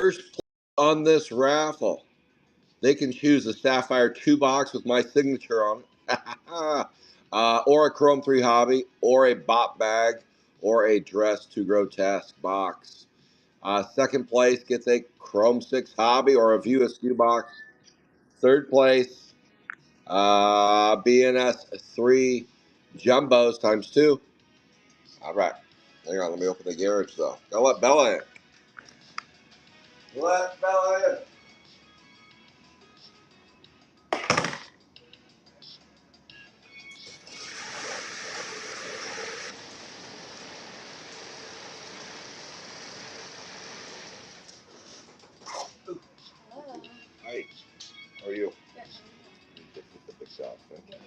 First place on this raffle, they can choose a Sapphire 2 box with my signature on it, or a Chrome 3 Hobby, or a Bop Bag, or a Dress to Grotesque box. Second place gets a Chrome 6 Hobby or a View Askew box. Third place, BNS 3 Jumbos times 2. All right. Hang on, let me open the garage though. Go let Bella in. Let Bella in. Hi. How are you? Good. The big dog. Okay.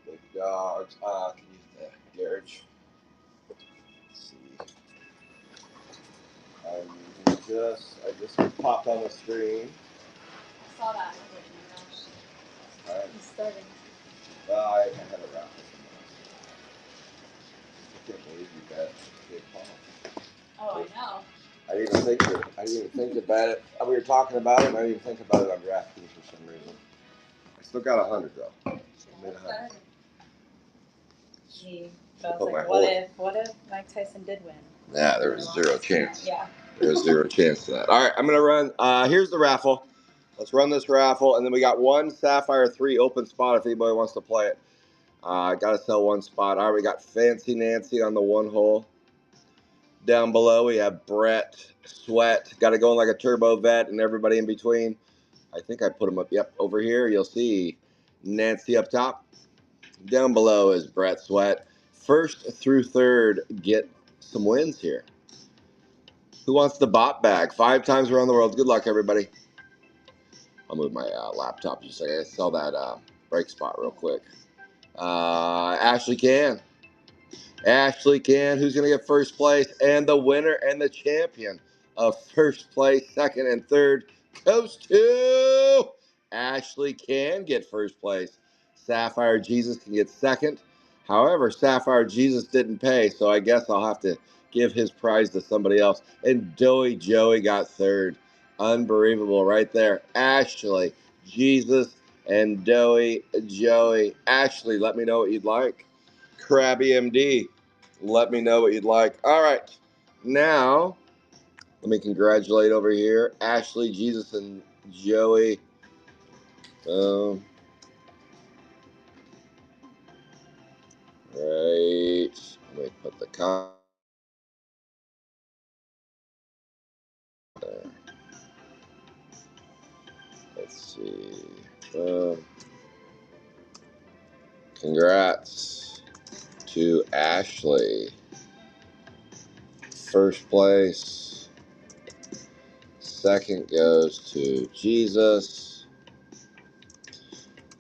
Big dogs. Can you use the garage? Let's see. I just popped on the screen. I saw that. All right. He's starting. I had a raffle. I can't believe you bet big pop. Oh, I know. I didn't even think about it. We were talking about it, and I didn't even think about it on DraftKings for some reason. I still got 100 though. Yeah, Made 100. So I was like, what if Mike Tyson did win? Yeah, there was zero chance. Yeah. There was zero chance to that. All right, I'm gonna run. Here's the raffle. Let's run this raffle, and then we got one Sapphire 3 open spot if anybody wants to play it. I gotta sell one spot. All right, we got Fancy Nancy on the one hole. Down below, we have Brett Sweat. Got to go like a turbo vet and everybody in between. I think I put them up. Yep, over here you'll see Nancy up top. Down below is Brett Sweat. First through third get some wins here. Who wants the bot bag? 5 times around the world. Good luck, everybody. I'll move my laptop just a second. I saw that break spot real quick. Ashley Can. Ashley Can, who's going to get first place, and the winner and the champion of first place, second, and third goes to Ashley Can get first place. Sapphire Jesus can get second. However, Sapphire Jesus didn't pay, so I guess I'll have to give his prize to somebody else. And Doughy Joey got third. Unbelievable right there. Ashley Jesus and Doughy Joey. Ashley, let me know what you'd like. Krabby MD, let me know what you'd like. All right, now let me congratulate over here Ashley, Jesus, and Joey. Right. Let me put the comment there. Let's see. Congrats to Ashley. First place. Second goes to Jesus.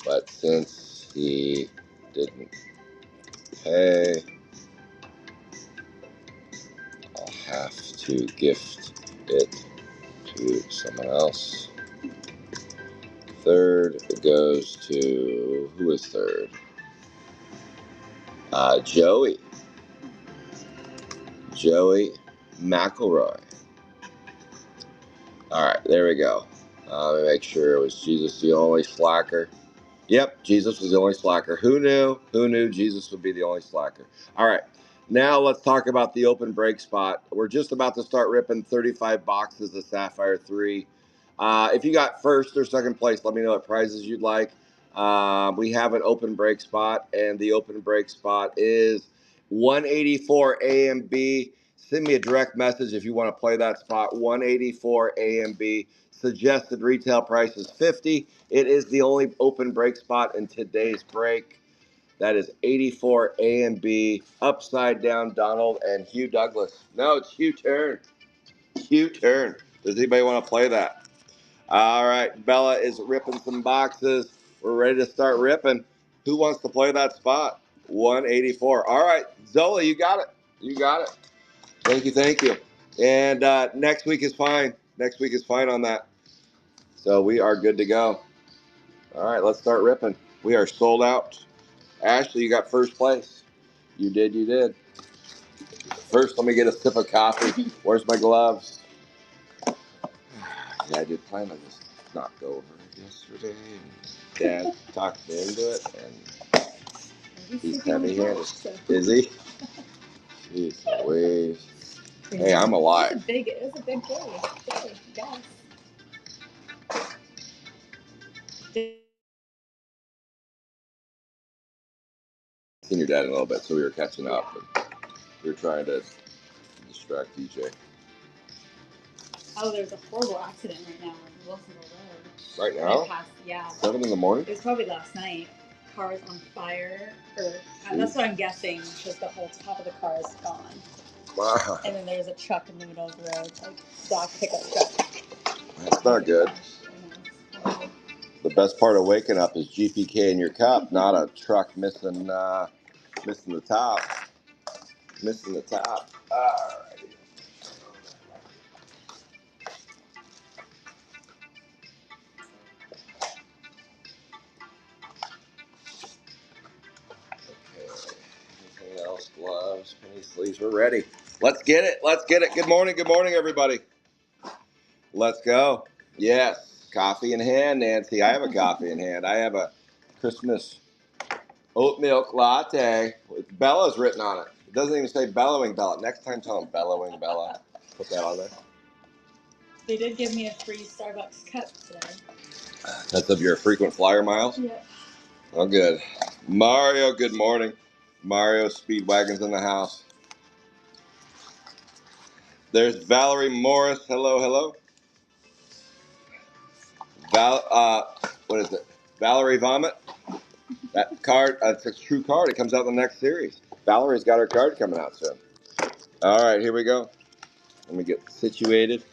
But since he didn't pay, I'll have to gift it to someone else. Third goes to, who is third? Joey McElroy. All right, there we go. Let me make sure it was Jesus the only slacker. Yep, Jesus was the only slacker. Who knew? Who knew Jesus would be the only slacker? All right, now let's talk about the open break spot. We're just about to start ripping 35 boxes of Sapphire 3. If you got first or second place, let me know what prizes you'd like. We have an open break spot, and the open break spot is 184 A and B. Send me a direct message if you want to play that spot. 184 A and B. Suggested retail price is $50. It is the only open break spot in today's break. That is 84 A and B. Upside down Donald and Hugh Douglas. No, it's Hugh Turn. Hugh Turn. Does anybody want to play that? All right, Bella is ripping some boxes. We're ready to start ripping. Who wants to play that spot? 184. All right, Zola, you got it. You got it. Thank you, thank you. And next week is fine. Next week is fine on that. So we are good to go. All right, let's start ripping. We are sold out. Ashley, you got first place. You did, you did. First, let me get a sip of coffee. Where's my gloves? Yeah, I did plan on this knocked over yesterday. And Dad talked me into it, and he's heavy-handed. Is he? Jeez Louise. Hey, I'm alive. It was a big day, guys. Seen your dad in a little bit, so we were catching up. And we were trying to distract DJ. Oh, there's a horrible accident right now on Wilsonville Road. Right now? Yeah. 7 in the morning? It was probably last night. Car's on fire. That's what I'm guessing, because the whole top of the car is gone. Wow. And then there's a truck in the middle of the road, like black pickup truck. That's not good. The best part of waking up is GPK in your cup, not a truck missing the top. Missing the top. All right. Okay. Anything else? Gloves, penny sleeves. We're ready. Let's get it. Let's get it. Good morning. Good morning, everybody. Let's go. Yes. Coffee in hand, Nancy. I have a coffee in hand. I have a Christmas oat milk latte with Bella's written on it. It doesn't even say bellowing Bella. Next time, tell them bellowing Bella. Put that on there. They did give me a free Starbucks cup today. That's of your frequent flyer miles? Yeah. Oh, good. Mario, good morning. Mario Speedwagon's in the house. There's Valerie Morris. Hello, hello. What is it? Valerie Vomit. That card, it's a true card. It comes out in the next series. Valerie's got her card coming out soon. All right, here we go. Let me get situated.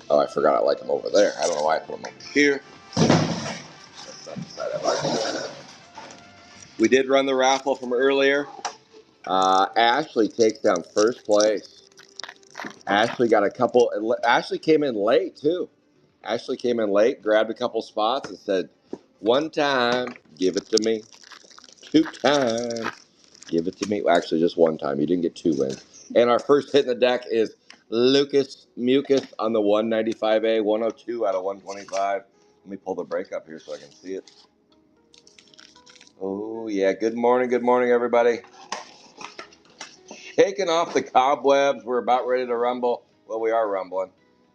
Oh, I forgot I like them over there. I don't know why I put them over here. That's not the side I like. We did run the raffle from earlier. Ashley takes down first place. Ashley got a couple. Ashley came in late too. Ashley came in late, grabbed a couple spots, and said, "One time, give it to me. 2 times, give it to me." Well, actually, just 1 time. You didn't get 2 wins. And our first hit in the deck is Lucas Mucus on the 195A, 102 out of 125. Let me pull the break up here so I can see it. Oh yeah. Good morning, everybody. Shaking off the cobwebs. We're about ready to rumble. Well, we are rumbling.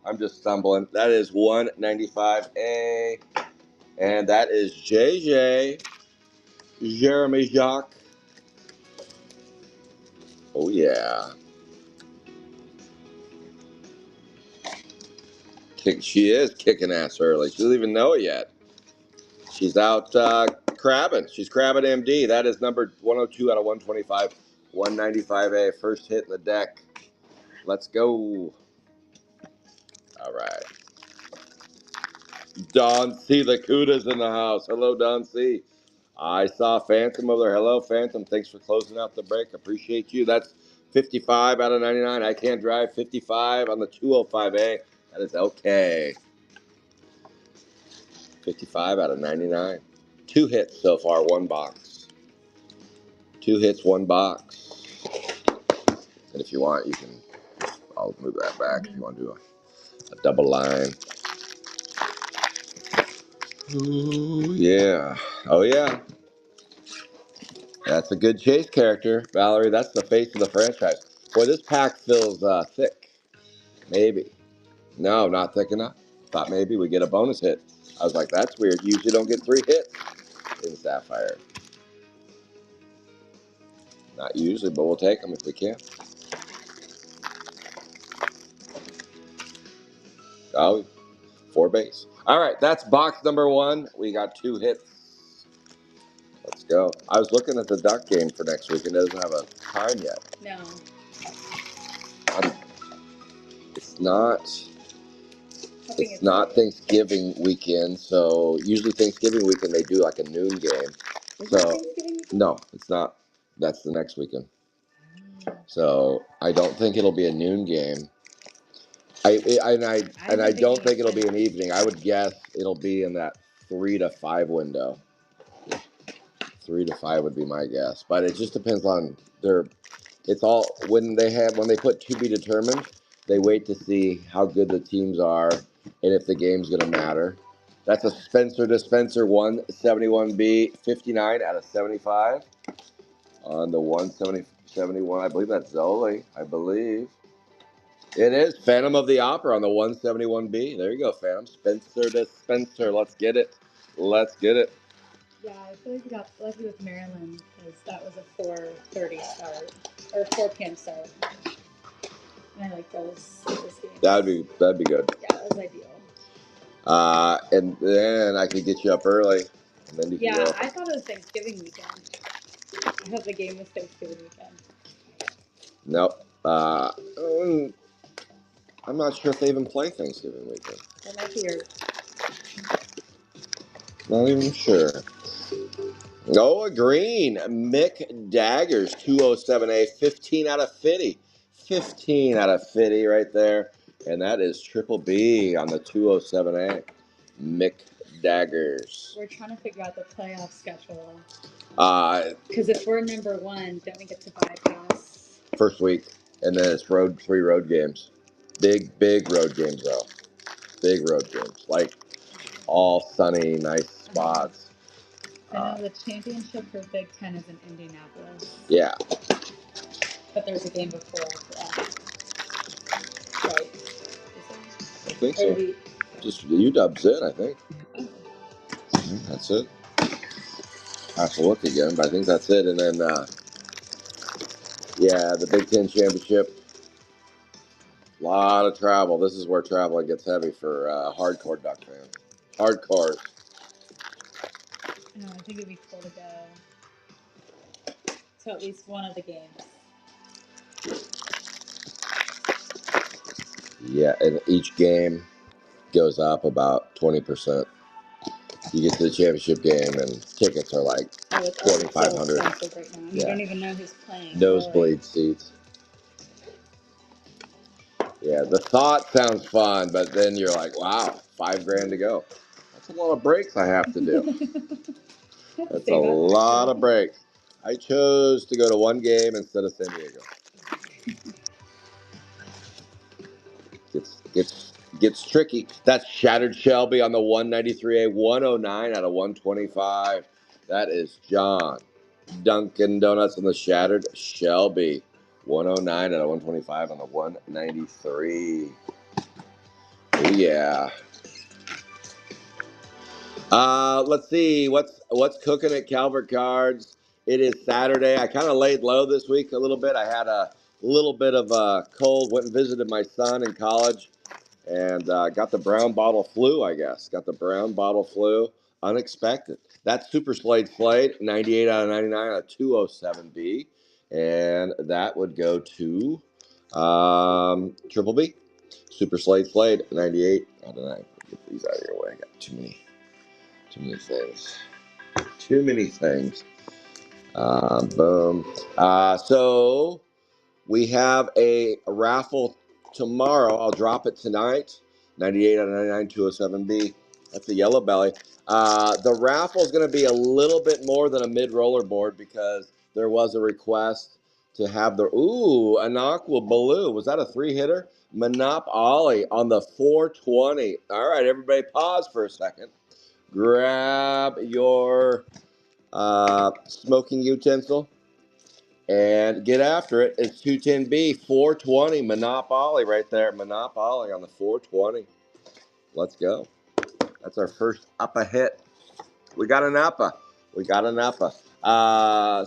I'm just stumbling. That is 195A. And that is JJ. Jeremy Jacques. Oh, yeah. She is kicking ass early. She doesn't even know it yet. She's out crabbing. She's crabbing MD. That is number 102 out of 125. 195A. First hit in the deck. Let's go. All right. Don C. The Cuda's in the house. Hello, Don C. I saw Phantom over there. Hello, Phantom. Thanks for closing out the break. Appreciate you. That's 55 out of 99. I can't drive 55 on the 205A. That is okay. 55 out of 99. 2 hits so far, 1 box. 2 hits, 1 box. And if you want, you can, I'll move that back if you want to do a double line. Ooh, yeah. Oh, yeah. That's a good chase character, Valerie. That's the face of the franchise. Boy, this pack feels thick. Maybe. No, not thick enough. Thought maybe we get a bonus hit. I was like, that's weird. You usually don't get 3 hits in Sapphire. Not usually, but we'll take them if we can. Oh, 4 base. All right, that's box number 1. We got 2 hits. Let's go. I was looking at the duck game for next week, and it doesn't have a time yet. No. It's not Thanksgiving weekend, so usually Thanksgiving weekend they do like a noon game. So no, it's not. That's the next weekend. So I don't think it'll be a noon game. I don't think it'll be an evening. I would guess it'll be in that 3 to 5 window. 3 to 5 would be my guess, but it just depends on their. It's all when they put to be determined. They wait to see how good the teams are and if the game's going to matter. That's a Spencer Dispenser 171B 59 out of 75 on the 171. I believe that's Zoli. I believe it is Phantom of the Opera on the 171B. There you go, Phantom. Spencer Dispenser. Let's get it. Let's get it. Yeah, I feel like we got lucky with Maryland because that was a 4:30 start or 4 p.m. start. And I like those games. That'd be good. Yeah, that was ideal. And then I could get you up early. And then you can go. I thought it was Thanksgiving weekend. I hope the game was Thanksgiving weekend. Nope. I'm not sure if they even play Thanksgiving weekend. That might be your... Not even sure. Oh, a green. Mick Daggers, 207A, 15 out of 50. 15 out of 50 right there. And that is Triple B on the 207A. Mick Daggers. We're trying to figure out the playoff schedule. Because if we're number 1, don't we get to bypass? First week. And then it's 3 road games. Big road games, though. Big road games. Like all sunny, nice spots. I know the championship for Big Ten is in Indianapolis. Yeah. But there's a game before that. Right? I think so. Just UW's it, I think. That's it. I have to look again, but I think that's it. And then, the Big Ten championship. A lot of travel. This is where traveling gets heavy for hardcore Duck fans. Hardcore. I think it'd be cool to go to at least one of the games. Yeah, and each game goes up about 20%. You get to the championship game, and tickets are like $2,500. Right now. You don't even know who's playing. Nosebleed seats. Yeah, the thought sounds fun, but then you're like, wow, $5,000 to go. That's a lot of breaks I have to do. That's a lot of breaks. I chose to go to one game instead of San Diego. Gets tricky. That's Shattered Shelby on the 193A, 109 out of 125. That is John. Dunkin' Donuts on the Shattered Shelby, 109 out of 125 on the 193. Oh yeah. Let's see what's cooking at Calvert Cards. It is Saturday. I kind of laid low this week a little bit. I had a little bit of a cold. Went and visited my son in college, and got the brown bottle flu. I guess got the brown bottle flu. Unexpected. That's Super Slade 98 out of 99 on a 207B, and that would go to Triple B. Super Slade 98 out of 9. Get these out of your way. I got too many things. Too many things. Boom. So we have a raffle tomorrow. I'll drop it tonight. 98 out of 99, 207B. That's the yellow belly. The raffle is going to be a little bit more than a mid-roller board because there was a request to have an aqua baloo. Was that a 3-hitter? Monopoly on the 420. All right, everybody pause for a second. Grab your smoking utensil and get after it. It's 210B, 420, Monopoly right there. Monopoly on the 420. Let's go. That's our first upper hit. We got an upper.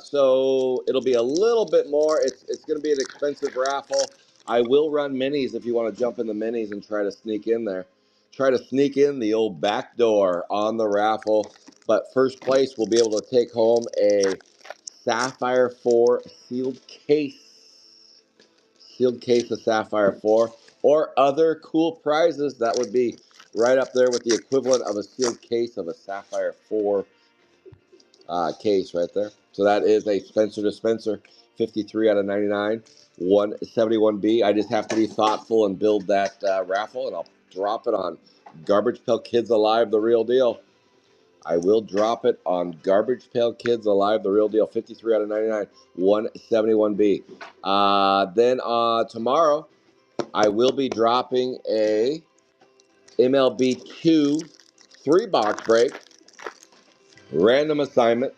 So it'll be a little bit more. It's going to be an expensive raffle. I will run minis if you want to jump in the minis and try to sneak in there. Try to sneak in the old back door on the raffle. But first place will be able to take home a Sapphire 4 sealed case of Sapphire 4 or other cool prizes. That would be right up there with the equivalent of a sealed case of a Sapphire 4 case right there. So that is a Spencer Dispenser, 53 out of 99, 171B. I just have to be thoughtful and build that raffle, and I'll drop it on Garbage Pail Kids Alive, the real deal. I will drop it on Garbage Pail Kids Alive, the real deal, 53 out of 99, 171B. Then tomorrow, I will be dropping a MLB 2 3-box break, random assignment,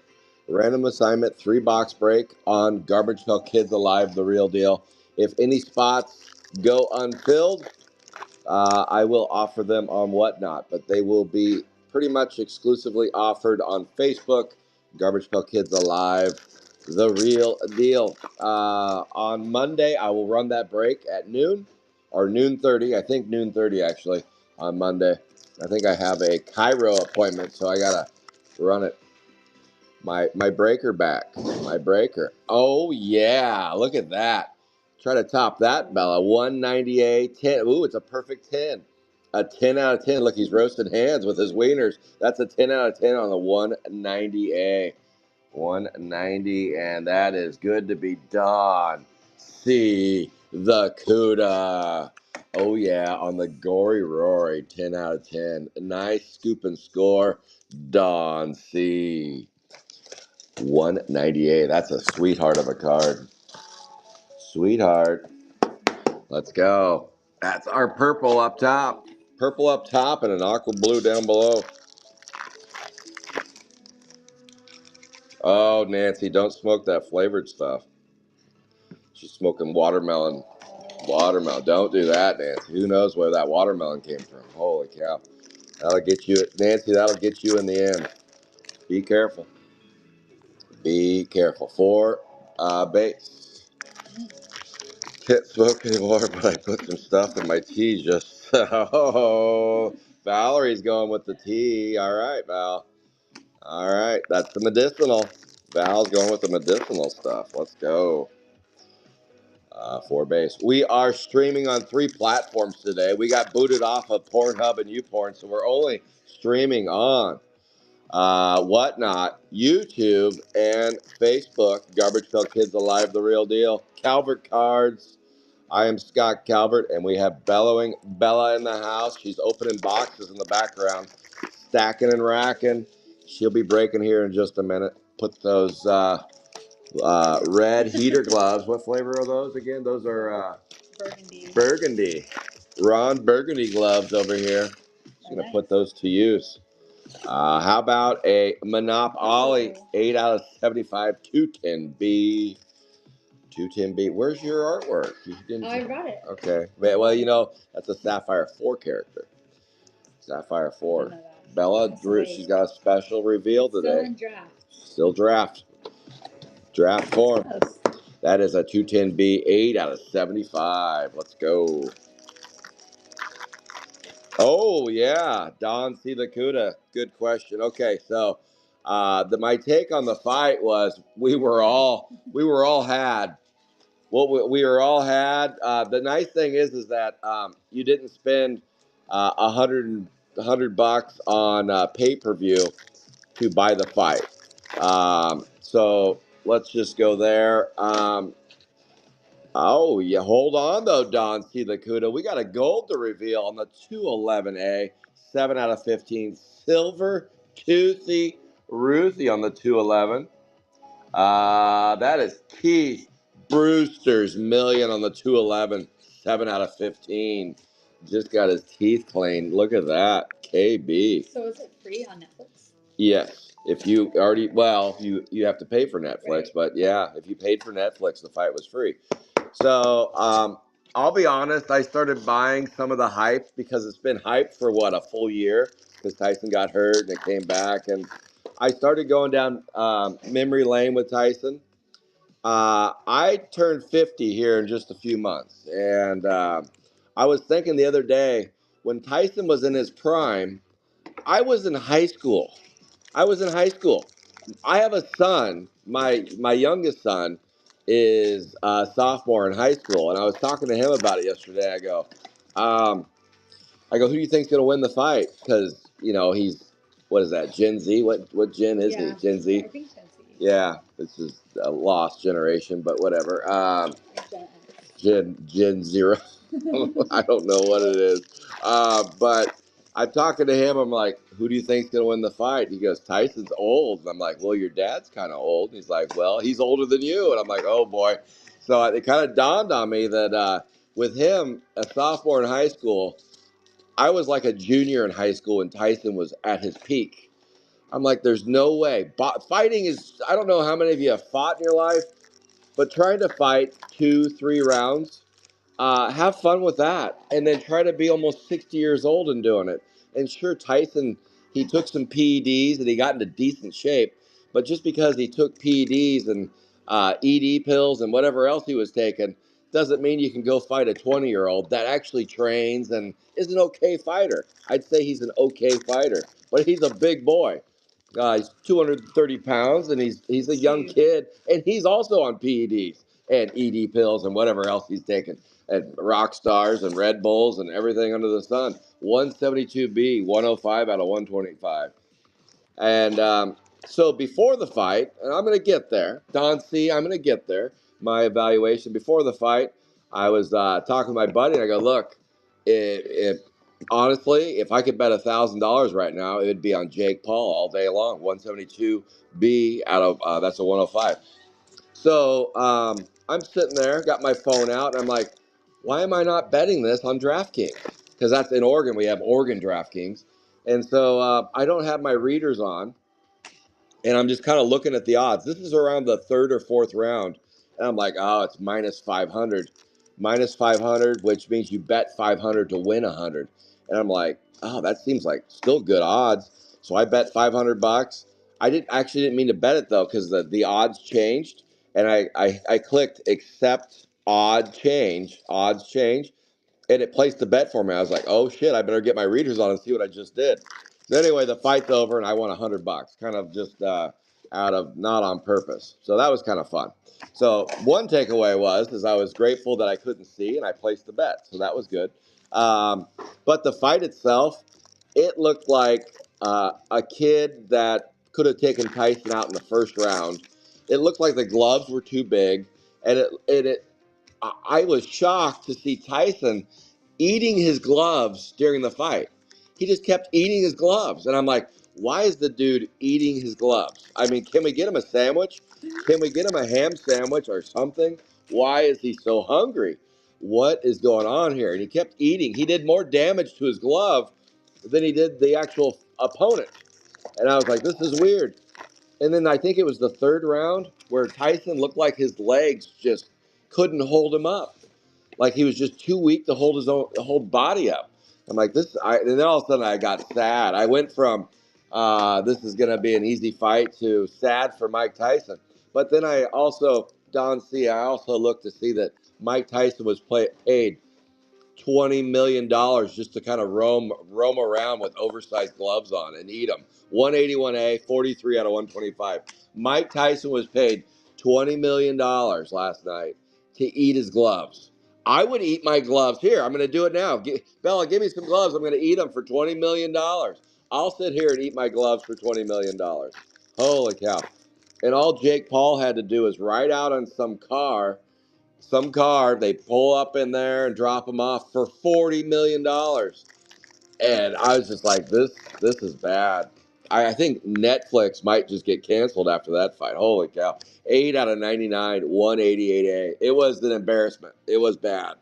3-box break on Garbage Pail Kids Alive, the real deal. If any spots go unfilled, I will offer them on Whatnot, but they will be pretty much exclusively offered on Facebook, Garbage Pail Kids Alive, the real deal. On Monday, I will run that break at noon or noon 30. I think noon 30 actually on Monday. I think I have a Cairo appointment, so I gotta run it. My breaker back. My breaker. Oh yeah, look at that. Try to top that, Bella. 198, 10. Ooh, it's a perfect 10. A 10 out of 10. Look, he's roasting hands with his wieners. That's a 10 out of 10 on the 190A. 190, and that is good to be done. See the CUDA. Oh yeah, on the Gory Rory, 10 out of 10. Nice scoop and score. Don C. 198. That's a sweetheart of a card. Sweetheart. Let's go. That's our purple up top. Purple up top and an aqua blue down below. Oh, Nancy, don't smoke that flavored stuff. She's smoking watermelon. Watermelon. Don't do that, Nancy. Who knows where that watermelon came from? Holy cow. That'll get you, Nancy, that'll get you in the end. Be careful. Be careful. 4 base. Can't smoke anymore, but I put some stuff in my tea just so. Valerie's going with the tea. All right, Val. All right, that's the medicinal. Val's going with the medicinal stuff. Let's go. 4 base. We are streaming on 3 platforms today. We got booted off of Pornhub and YouPorn, so we're only streaming on Whatnot, YouTube, and Facebook. Garbage Pail Kids Alive, the real deal. Calvert Cards. I am Scott Calvert, and we have Bellowing Bella in the house. She's opening boxes in the background, stacking and racking. She'll be breaking here in just a minute. Put those red heater gloves. What flavor are those again? Those are Burgundy. Burgundy. Ron Burgundy gloves over here. Just going to put those to use. How about a Monopoly 8 out of 75 210B? 210B. Where's your artwork? You didn't... I brought it. Okay. Well, you know, that's a Sapphire 4 character. Sapphire 4. Bella drew. She's got a special reveal today. Still in draft. Still draft. Draft form. That is a 210B 8 out of 75. Let's go. Oh, yeah. Don C. the CUDA. Good question. Okay, so my take on the fight was we were all had. What we were all had. The nice thing is that you didn't spend $100 on pay-per-view to buy the fight. So let's just go there. Oh, yeah. Hold on, though, Don C. the CUDA. We got a gold to reveal on the 211A. 7 out of 15. Silver Toothy Ruthie on the 211. That is Keith Brewster's million on the 211. 7 out of 15. Just got his teeth cleaned. Look at that. KB. So is it free on Netflix? Yes. If you already, well, you have to pay for Netflix, right. But yeah, if you paid for Netflix, the fight was free. So I'll be honest, I started buying some of the hype because it's been hyped for what, a full year, because Tyson got hurt and it came back, and I started going down memory lane with Tyson. I turned 50 here in just a few months, and I was thinking the other day when Tyson was in his prime, I was in high school. I have a son. My youngest son is a sophomore in high school, and I was talking to him about it yesterday. I go, who do you think's gonna win the fight? Because he's what is that? Gen Z? What gen is he? Gen Z? I think Gen Z. Yeah, this is a lost generation, but whatever. Gen Zero. I don't know what it is, but I'm talking to him. I'm like, who do you think's gonna win the fight? He goes, Tyson's old. And I'm like, well, your dad's kind of old. And he's like, well, he's older than you. And I'm like, oh boy. So it kind of dawned on me that with him, a sophomore in high school, I was like a junior in high school, and Tyson was at his peak. I'm like, there's no way. Fighting is, I don't know how many of you have fought in your life, but trying to fight 2, 3 rounds, have fun with that. And then try to be almost 60 years old and doing it. And sure, Tyson, he took some PEDs and he got into decent shape. But just because he took PEDs and ED pills and whatever else he was taking, doesn't mean you can go fight a 20-year-old that actually trains and is an okay fighter. I'd say he's an okay fighter, but he's a big boy. He's 230 pounds, and he's a young kid, and he's also on PEDs and ED pills and whatever else he's taking, and rock stars and Red Bulls and everything under the sun. 172B, 105 out of 125. And so before the fight, and I'm going to get there, Don C, I'm going to get there. My evaluation before the fight, I was talking to my buddy, and I go, look, if honestly, if I could bet $1,000 right now, it would be on Jake Paul all day long. 172B out of that's a 105. So I'm sitting there, got my phone out, and I'm like, why am I not betting this on DraftKings? Because that's in Oregon. We have Oregon DraftKings. And so I don't have my readers on, and I'm just kind of looking at the odds. This is around the third or fourth round, and I'm like, oh, it's minus 500, minus 500, which means you bet 500 to win 100. And I'm like, oh, that seems like still good odds. So I bet $500. I didn't mean to bet it though, because the odds changed, and I clicked accept odds change, and it placed the bet for me. I was like, oh shit, I better get my readers on and see what I just did. So anyway, the fight's over, and I won $100, kind of just out of not on purpose. So that was kind of fun. So one takeaway is I was grateful that I couldn't see, and I placed the bet. So that was good. But the fight itself, it looked like a kid that could have taken Tyson out in the first round. It looked like the gloves were too big, and I was shocked to see Tyson eating his gloves during the fight. He just kept eating his gloves. And I'm like, why is the dude eating his gloves? I mean, can we get him a sandwich? Can we get him a ham sandwich or something? Why is he so hungry? What is going on here? And he kept eating. He did more damage to his glove than he did the actual opponent. And I was like, this is weird. And then I think it was the third round where Tyson looked like his legs just couldn't hold him up. Like he was just too weak to hold his own whole body up. I'm like, and then all of a sudden I got sad. I went from this is going to be an easy fight to sad for Mike Tyson. But then I also, Don C, I also looked to see that Mike Tyson was paid $20 million just to kind of roam around with oversized gloves on and eat them. 181A, 43 out of 125. Mike Tyson was paid $20 million last night to eat his gloves. I would eat my gloves. Here, I'm going to do it now. Bella, give me some gloves. I'm going to eat them for $20 million. I'll sit here and eat my gloves for $20 million. Holy cow. And all Jake Paul had to do is ride out on some car, they pull up in there and drop them off for $40 million. And I was just like, this is bad. I think Netflix might just get canceled after that fight. Holy cow. 8 out of 99, 188A. It was an embarrassment. It was bad.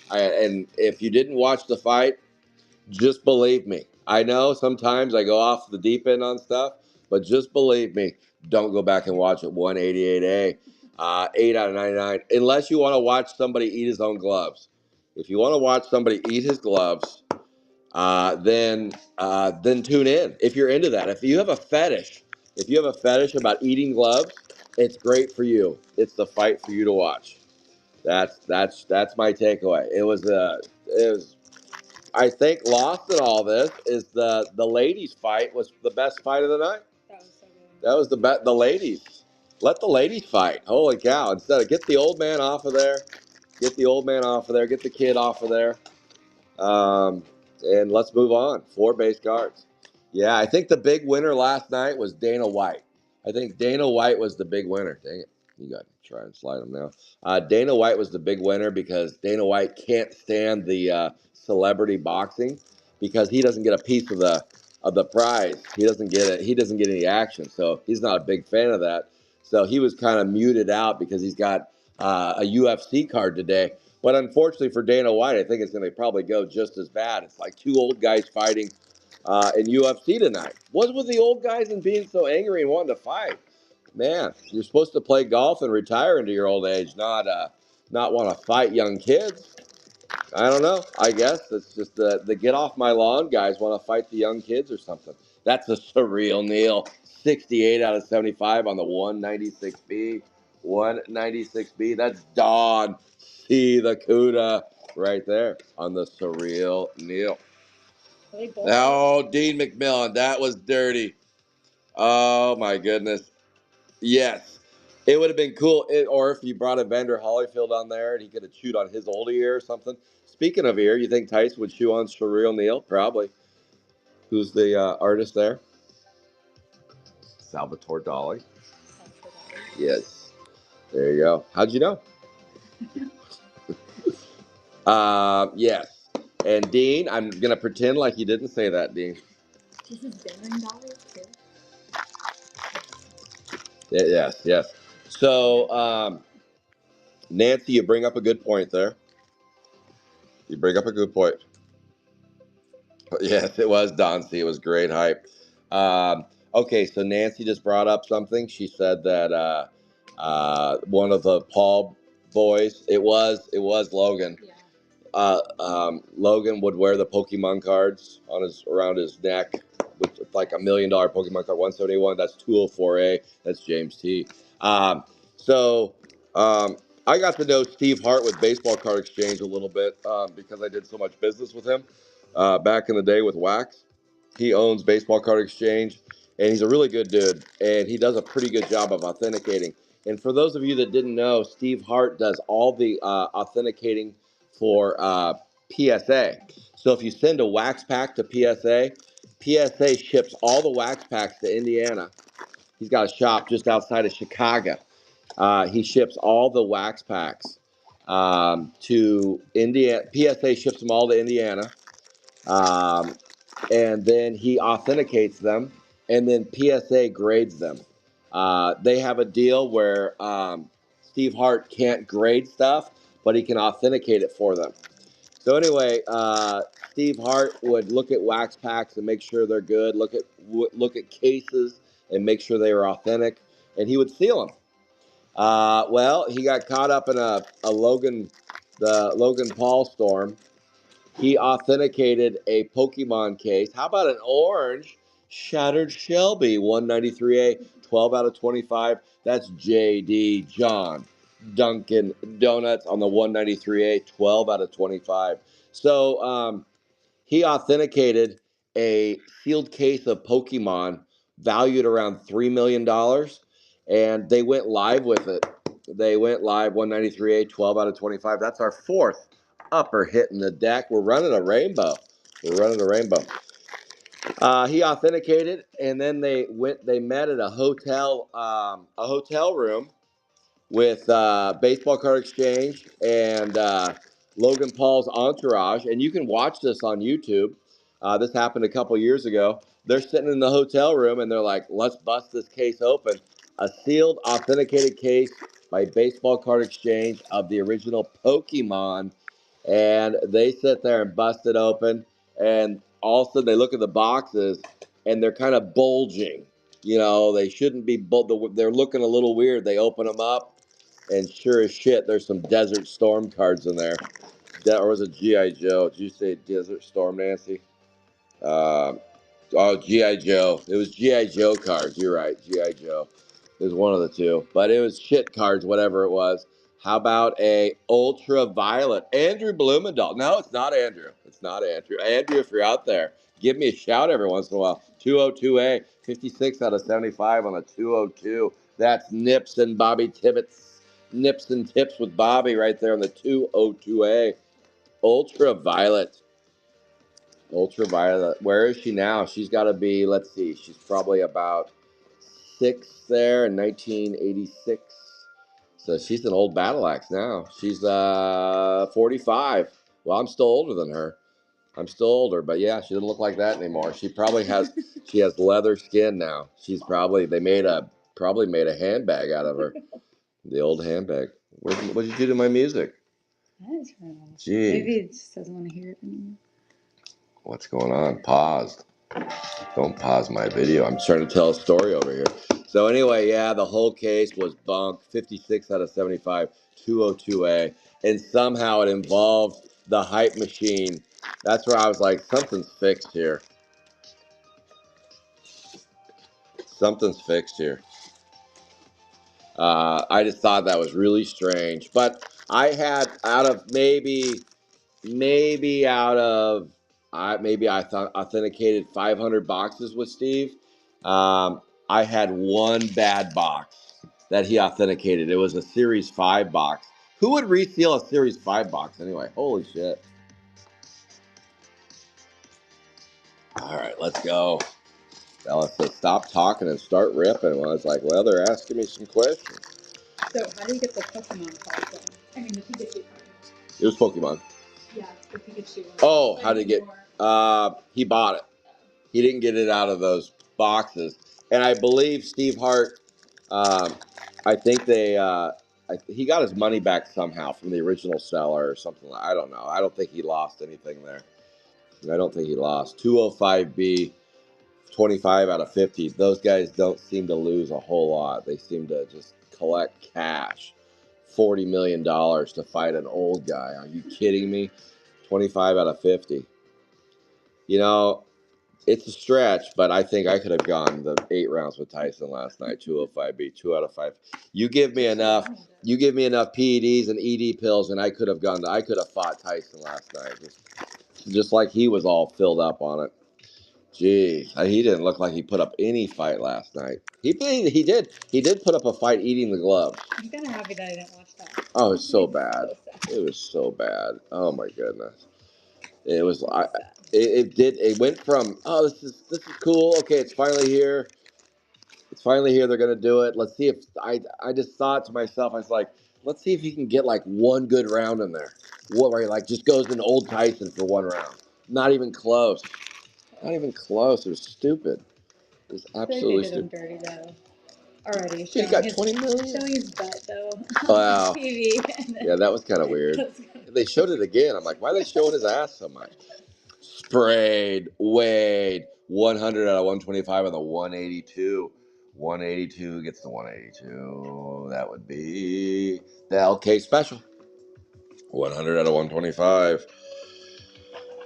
And if you didn't watch the fight, just believe me. I know sometimes I go off the deep end on stuff, but just believe me. Don't go back and watch it. 188A, 8 out of 99. Unless you want to watch somebody eat his own gloves. If you want to watch somebody eat his gloves, then tune in. If you're into that, if you have a fetish, about eating gloves, it's great for you. It's the fight for you to watch. That's my takeaway. It was I think lost in all this is the ladies fight was the best fight of the night. That was so good. That was the ladies. Let the ladies fight. Holy cow. Instead of get the old man off of there, get the kid off of there. And let's move on. 4 base cards. Yeah, I think the big winner last night was Dana White. I think Dana White was the big winner. Dang it. You got to try and slide him now. Dana White was the big winner because Dana White can't stand the celebrity boxing. because he doesn't get a piece of the prize. He doesn't get it. He doesn't get any action, so he's not a big fan of that. So he was kind of muted out because he's got a UFC card today. But unfortunately for Dana White, I think it's going to probably go just as bad. It's like two old guys fighting in UFC tonight. What's with the old guys and being so angry and wanting to fight? Man, you're supposed to play golf and retire into your old age, not want to fight young kids. I don't know. I guess it's just the get off my lawn guys want to fight the young kids or something. That's a surreal Neil. 68 out of 75 on the 196B. 196B. That's Dawn. See the CUDA right there on the surreal Neil. Oh, Dean McMillan. That was dirty. Oh, my goodness. Yes. It would have been cool, or if you brought Evander Holyfield on there and he could have chewed on his old ear or something. Speaking of ear, you think Tyson would chew on Surreal Neil? Probably. Who's the artist there? Salvatore Dali. Yes. There you go. How'd you know? Yes. And Dean, I'm going to pretend like you didn't say that, Dean. This is Boomerang dollars too? Yes, yes. So, Nancy, you bring up a good point there. You bring up a good point. Yes, it was Don C. It was great hype. Okay, so Nancy just brought up something. She said that one of the Paul boys, it was Logan. Yeah. Logan would wear the Pokemon cards on his around his neck with like $1 million Pokemon card, 171. That's 204A. That's James T. So I got to know Steve Hart with Baseball Card Exchange a little bit because I did so much business with him back in the day with Wax. He owns Baseball Card Exchange, and he's a really good dude, and he does a pretty good job of authenticating. And for those of you that didn't know, Steve Hart does all the authenticating for PSA. So if you send a wax pack to PSA, PSA ships all the wax packs to Indiana. He's got a shop just outside of Chicago. He ships all the wax packs to Indiana. PSA ships them all to Indiana. Um, and then he authenticates them, and then PSA grades them. They have a deal where Steve Hart can't grade stuff, but he can authenticate it for them. So anyway, Steve Hart would look at wax packs and make sure they're good. Look at cases and make sure they were authentic, and he would seal them. Well, he got caught up in the Logan Paul storm. He authenticated a Pokemon case. How about an orange Shattered Shelby 193A, 12 out of 25? That's JD John Dunkin' Donuts on the 193A, 12 out of 25. So he authenticated a sealed case of Pokemon valued around $3 million, and they went live with it. They went live 193A, 12 out of 25. That's our fourth upper hit in the deck. We're running a rainbow. He authenticated, and then they met at a hotel room with Baseball Card Exchange and Logan Paul's entourage. And you can watch this on YouTube. This happened a couple years ago. They're sitting in the hotel room and they're like, let's bust this case open. A sealed, authenticated case by Baseball Card Exchange of the original Pokemon. And they sit there and bust it open. And all of a sudden they look at the boxes and they're kind of bulging. You know, they shouldn't be, they're looking a little weird. They open them up, and sure as shit, there's some Desert Storm cards in there. Or was it G.I. Joe? Did you say Desert Storm, Nancy? Oh, G.I. Joe. It was G.I. Joe cards. You're right, G.I. Joe. It was one of the two. But it was shit cards, whatever it was. How about a ultraviolet? Andrew Blumendahl. No, it's not Andrew. It's not Andrew. Andrew, if you're out there, give me a shout every once in a while. 202A, 56 out of 75 on a 202. That's Nips and Bobby Tibbetts. Nips and Tips with Bobby right there on the 202A. Ultraviolet. Ultraviolet. Where is she now? She's got to be, let's see, she's probably about 6 there in 1986. So she's an old battle axe now. She's 45. Well, I'm still older than her. I'm still older, but yeah, she doesn't look like that anymore. She probably has she has leather skin now. She's probably probably made a handbag out of her. The old handbag. What did you do to my music? Gee. Maybe it just doesn't want to hear it anymore. What's going on? Paused. Don't pause my video. I'm trying to tell a story over here. So anyway, yeah, the whole case was bunk. 56 out of 75, 202A. And somehow it involved the hype machine. That's where I was like, something's fixed here. Something's fixed here. I just thought that was really strange. But I had out of maybe out of I thought authenticated 500 boxes with Steve. I had one bad box that he authenticated. It was a Series 5 box. Who would reseal a Series 5 box anyway? Holy shit. All right, let's go. Ella said, stop talking and start ripping. Well, I was like, well, they're asking me some questions. So, how do you get the Pokemon card then? I mean, the Pikachu card. It was Pokemon. Yeah, the Pikachu one. Oh, how did he get? He bought it. He didn't get it out of those boxes. And I believe Steve Hart, I think he got his money back somehow from the original seller or something. I don't know. I don't think he lost anything there. I don't think he lost. 205B, 25 out of 50. Those guys don't seem to lose a whole lot. They seem to just collect cash. $40 million to fight an old guy. Are you kidding me? 25 out of 50. You know, it's a stretch, but I think I could have gone the 8 rounds with Tyson last night. 205B, 2 out of 5. You give me enough PEDs and ED pills, and I could have fought Tyson last night. Just like he was all filled up on it. Gee, he didn't look like he put up any fight last night. He did put up a fight eating the gloves. I'm kind of happy that I didn't watch that. Oh, it was so bad. It was so bad. Oh my goodness. It was. It went from, oh, this is cool. Okay, it's finally here. It's finally here. They're gonna do it. Let's see if I just thought to myself, I was like, let's see if he can get like one good round in there. What, where he like just goes into old Tyson for one round. Not even close. Not even close. It was stupid. It was absolutely stupid. They did him dirty though. Already. He got 20 million. Showing his butt though. Wow. TV. Yeah, that was kind of weird. They showed it again. I'm like, why are they showing his ass so much? Sprayed, weighed, 100 out of 125 on the 182. 182 gets the 182. That would be the LK special. 100 out of 125.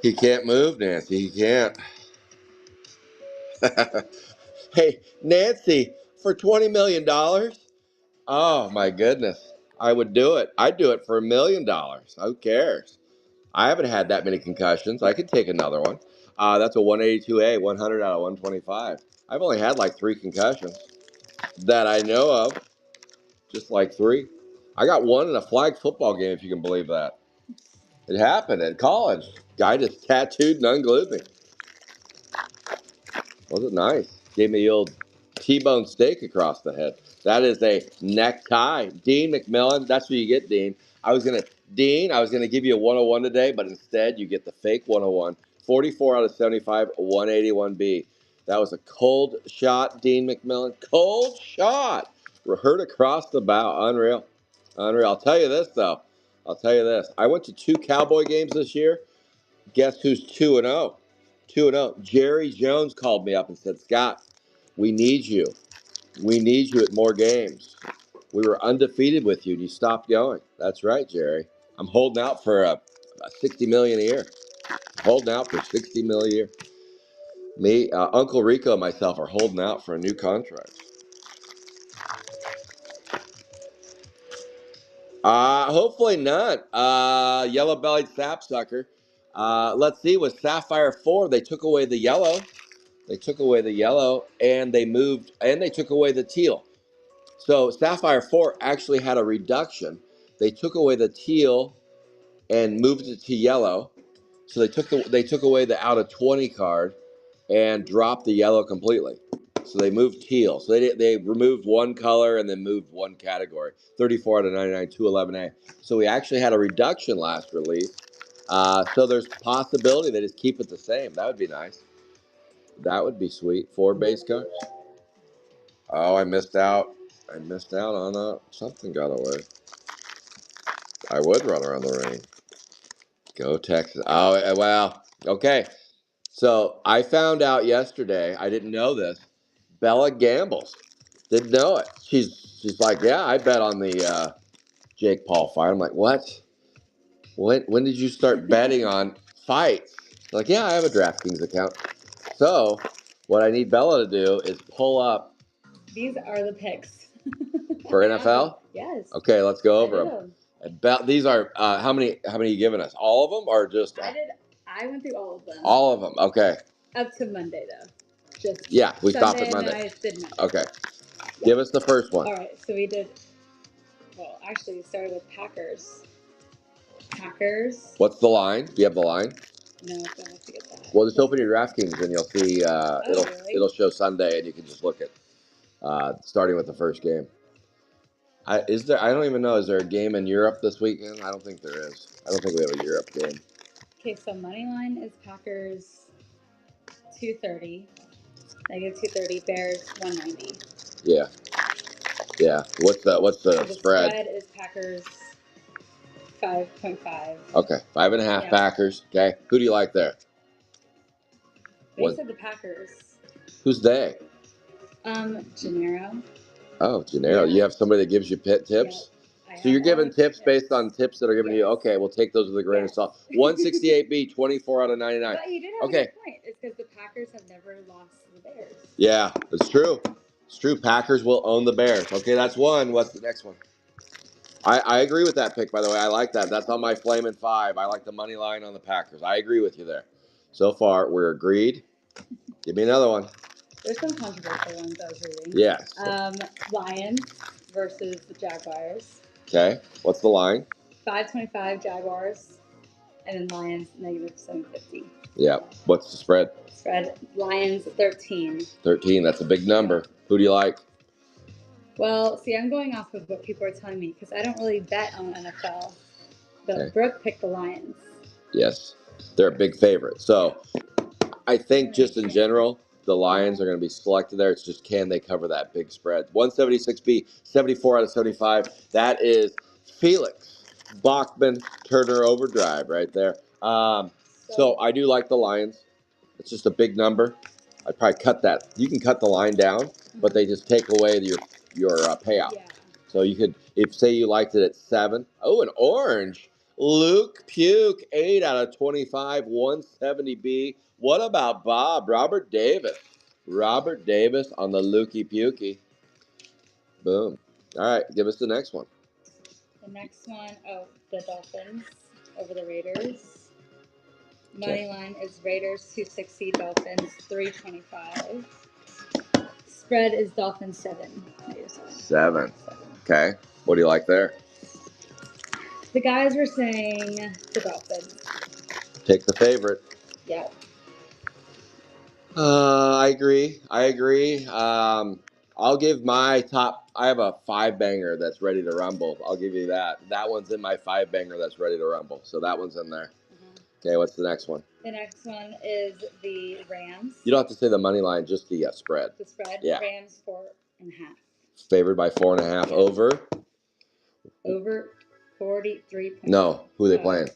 He can't move, Nancy. He can't. Hey, Nancy, for $20 million? Oh, my goodness. I would do it. I'd do it for $1 million. Who cares? I haven't had that many concussions. I could take another one. That's a 182A, 100 out of 125. I've only had like 3 concussions that I know of. Just like 3. I got one in a flag football game, if you can believe that. It happened at college. Guy just tattooed and unglued me. Wasn't nice. Gave me the old T-bone steak across the head. That is a necktie. Dean McMillan, that's what you get, Dean. I was gonna give you a 101 today, but instead you get the fake 101. 44 out of 75, 181B. That was a cold shot, Dean McMillan. Cold shot. Hurt across the bow. Unreal. Unreal. I'll tell you this, though. I went to 2 Cowboy games this year. Guess who's 2-0? 2-0. Jerry Jones called me up and said, Scott, we need you. We need you at more games. We were undefeated with you, and you stopped going. That's right, Jerry. I'm holding out for a $60 million a year. Holding out for $60 million a year. Me, Uncle Rico, and myself are holding out for a new contract. Hopefully not. Yellow-bellied sapsucker. Let's see. With Sapphire 4, they took away the yellow. And they took away the teal. So Sapphire 4 actually had a reduction. They took away the teal and moved it to yellow. So they took away the out of 20 card and dropped the yellow completely. So they moved teal. So they removed one color and then moved one category. 34 out of 99, 211A. So we actually had a reduction last release. So there's possibility they just keep it the same. That would be nice. That would be sweet. 4 base cards. Oh, I missed out. I missed out on something got away. I would run around the ring. Go Texas. Oh, well. Okay. So I found out yesterday. I didn't know this. Bella gambles. Didn't know it. She's like, yeah, I bet on the Jake Paul fight. I'm like, what? When did you start betting on fights? Like, yeah, I have a DraftKings account. So what I need Bella to do is pull up. These are the picks. For NFL? Yes. Okay, let's go over them. These are how many are you giving us? All of them or just? I went through all of them. All of them. Okay. Up to Monday though. Just yeah, we Sunday stopped at Monday. And I did Monday. Okay. Yeah. Give us the first one. All right. So we did. Well, actually, we started with Packers. Packers. What's the line? Do you have the line? No, I don't have to get that. Well, just open your DraftKings and you'll see. It'll show Sunday, and you can just look at starting with the first game. I don't even know. Is there a game in Europe this weekend? I don't think there is. I don't think we have a Europe game. Okay, so money line is Packers 230, -230. Bears 190. Yeah. Yeah. What's the spread? Spread is Packers 5.5. Okay, 5.5 Packers. Okay, who do you like there? They said the Packers. Who's they? Gennaro. Oh, Gennaro. Yeah. You have somebody that gives you tips? Yep. So you're giving tips based on tips that are given to you. Okay, we'll take those with a grain of salt. 168B, 24 out of 99. But you did have a good point. It's because the Packers have never lost to the Bears. Yeah, it's true. It's true. Packers will own the Bears. Okay, that's one. What's the next one? I agree with that pick, by the way. I like that. That's on my Flamin' 5. I like the money line on the Packers. I agree with you there. So far, we're agreed. Give me another one. There's some controversial ones I was reading. Yes. Lions versus the Jaguars. Okay. What's the line? 525 Jaguars, and then Lions -750. Yeah. What's the spread? Spread Lions 13. 13. That's a big number. Who do you like? Well, see, I'm going off of what people are telling me because I don't really bet on NFL. But Brooke picked the Lions. Yes. They're a big favorite. So I think just in general, the Lions are going to be selected there. It's just can they cover that big spread? 176B, 74 out of 75. That is Felix Bachman Turner Overdrive right there. So I do like the Lions. It's just a big number. I'd probably cut that. You can cut the line down, but they just take away your payout. Yeah. So you could, if say you liked it at 7. Oh, an orange. Luke Puke, 8 out of 25, 170B. What about Bob? Robert Davis. Robert Davis on the Lukey Pukey. Boom. All right, give us the next one. The next one, the Dolphins over the Raiders. Money line is Raiders 260, Dolphins 325. Spread is Dolphins 7. 7. Okay. What do you like there? The guys were saying the Dolphins. Pick the favorite. Yep. I agree. I'll give my top. I have a 5-banger that's ready to rumble. I'll give you that. That one's in my 5-banger that's ready to rumble. So that one's in there. Okay, what's the next one? The next one is the Rams. You don't have to say the money line, just the spread. The spread? Yeah. Rams 4.5. Favored by 4.5. Yeah. Over? Over 43. No. Who are they playing?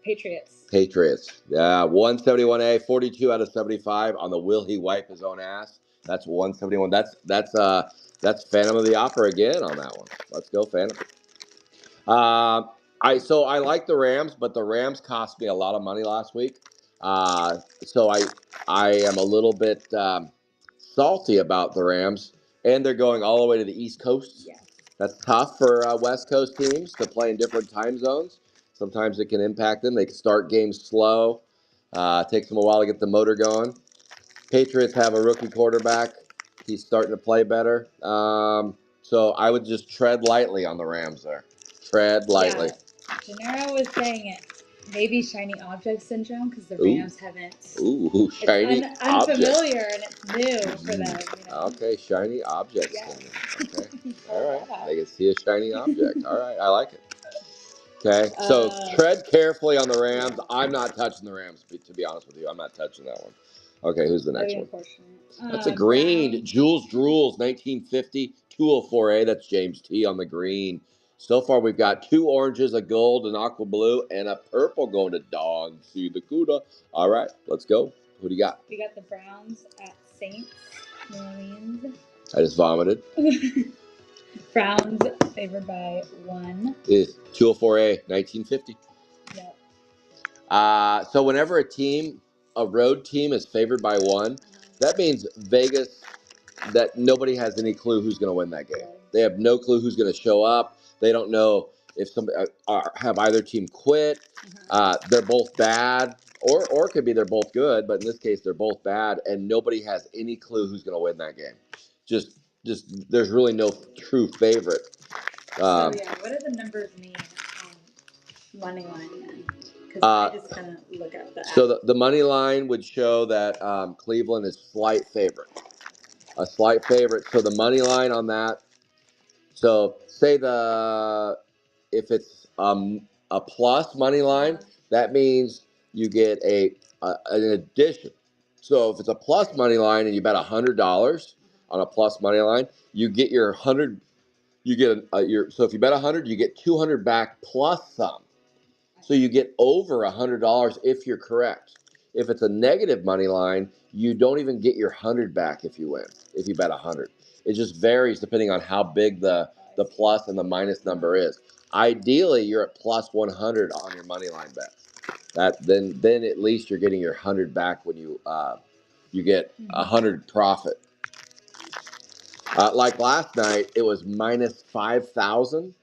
Patriots. Patriots. Yeah, 171A, 42 out of 75 on the will he wipe his own ass. That's 171. That's Phantom of the Opera again on that one. Let's go, Phantom. I like the Rams, but the Rams cost me a lot of money last week. So I am a little bit salty about the Rams, and they're going all the way to the East Coast. Yeah. That's tough for West Coast teams to play in different time zones. Sometimes it can impact them. They can start games slow. Takes them a while to get the motor going. Patriots have a rookie quarterback. He's starting to play better. So I would just tread lightly on the Rams there. Tread lightly. Yeah. Gennaro was saying it. Maybe shiny object syndrome because the Rams haven't. Ooh, shiny object. Unfamiliar and it's new for them. You know? Okay, shiny object syndrome. Okay. All right. I can see a shiny object. All right, I like it. Okay, so tread carefully on the Rams. Yeah. I'm not touching the Rams, to be honest with you. I'm not touching that one. Okay, who's the next one? That's a green. Brown. Jules Drools, 1950, 204A. That's James T on the green. So far, we've got 2 oranges, a gold, an aqua blue, and a purple going to Dog. See the Cuda. All right, let's go. Who do you got? We got the Browns at Saints, New Orleans. I just vomited. Browns favored by 1. Is 204A, 1950. Yep. So whenever a road team is favored by 1, that means Vegas, that nobody has any clue who's going to win that game. They have no clue who's going to show up. They don't know if somebody have either team quit. They're both bad, or it could be they're both good, but in this case they're both bad, and nobody has any clue who's going to win that game. Just there's really no true favorite. So yeah, what do the numbers mean on money line then? Because I just kind of look at the app. So the money line would show that Cleveland is slight favorite. A slight favorite. So the money line on that. So say if it's a plus money line, that means you get an addition. So if it's a plus money line and you bet $100 on a plus money line, you get your 100. You get so if you bet 100, you get 200 back plus some. So you get over $100 if you're correct. If it's a negative money line, you don't even get your 100 back if you win, if you bet 100. It just varies depending on how big the plus and the minus number is. Ideally, you're at plus 100 on your money line bet. Then at least you're getting your 100 back when you get 100 profit. Like last night, it was minus 5,000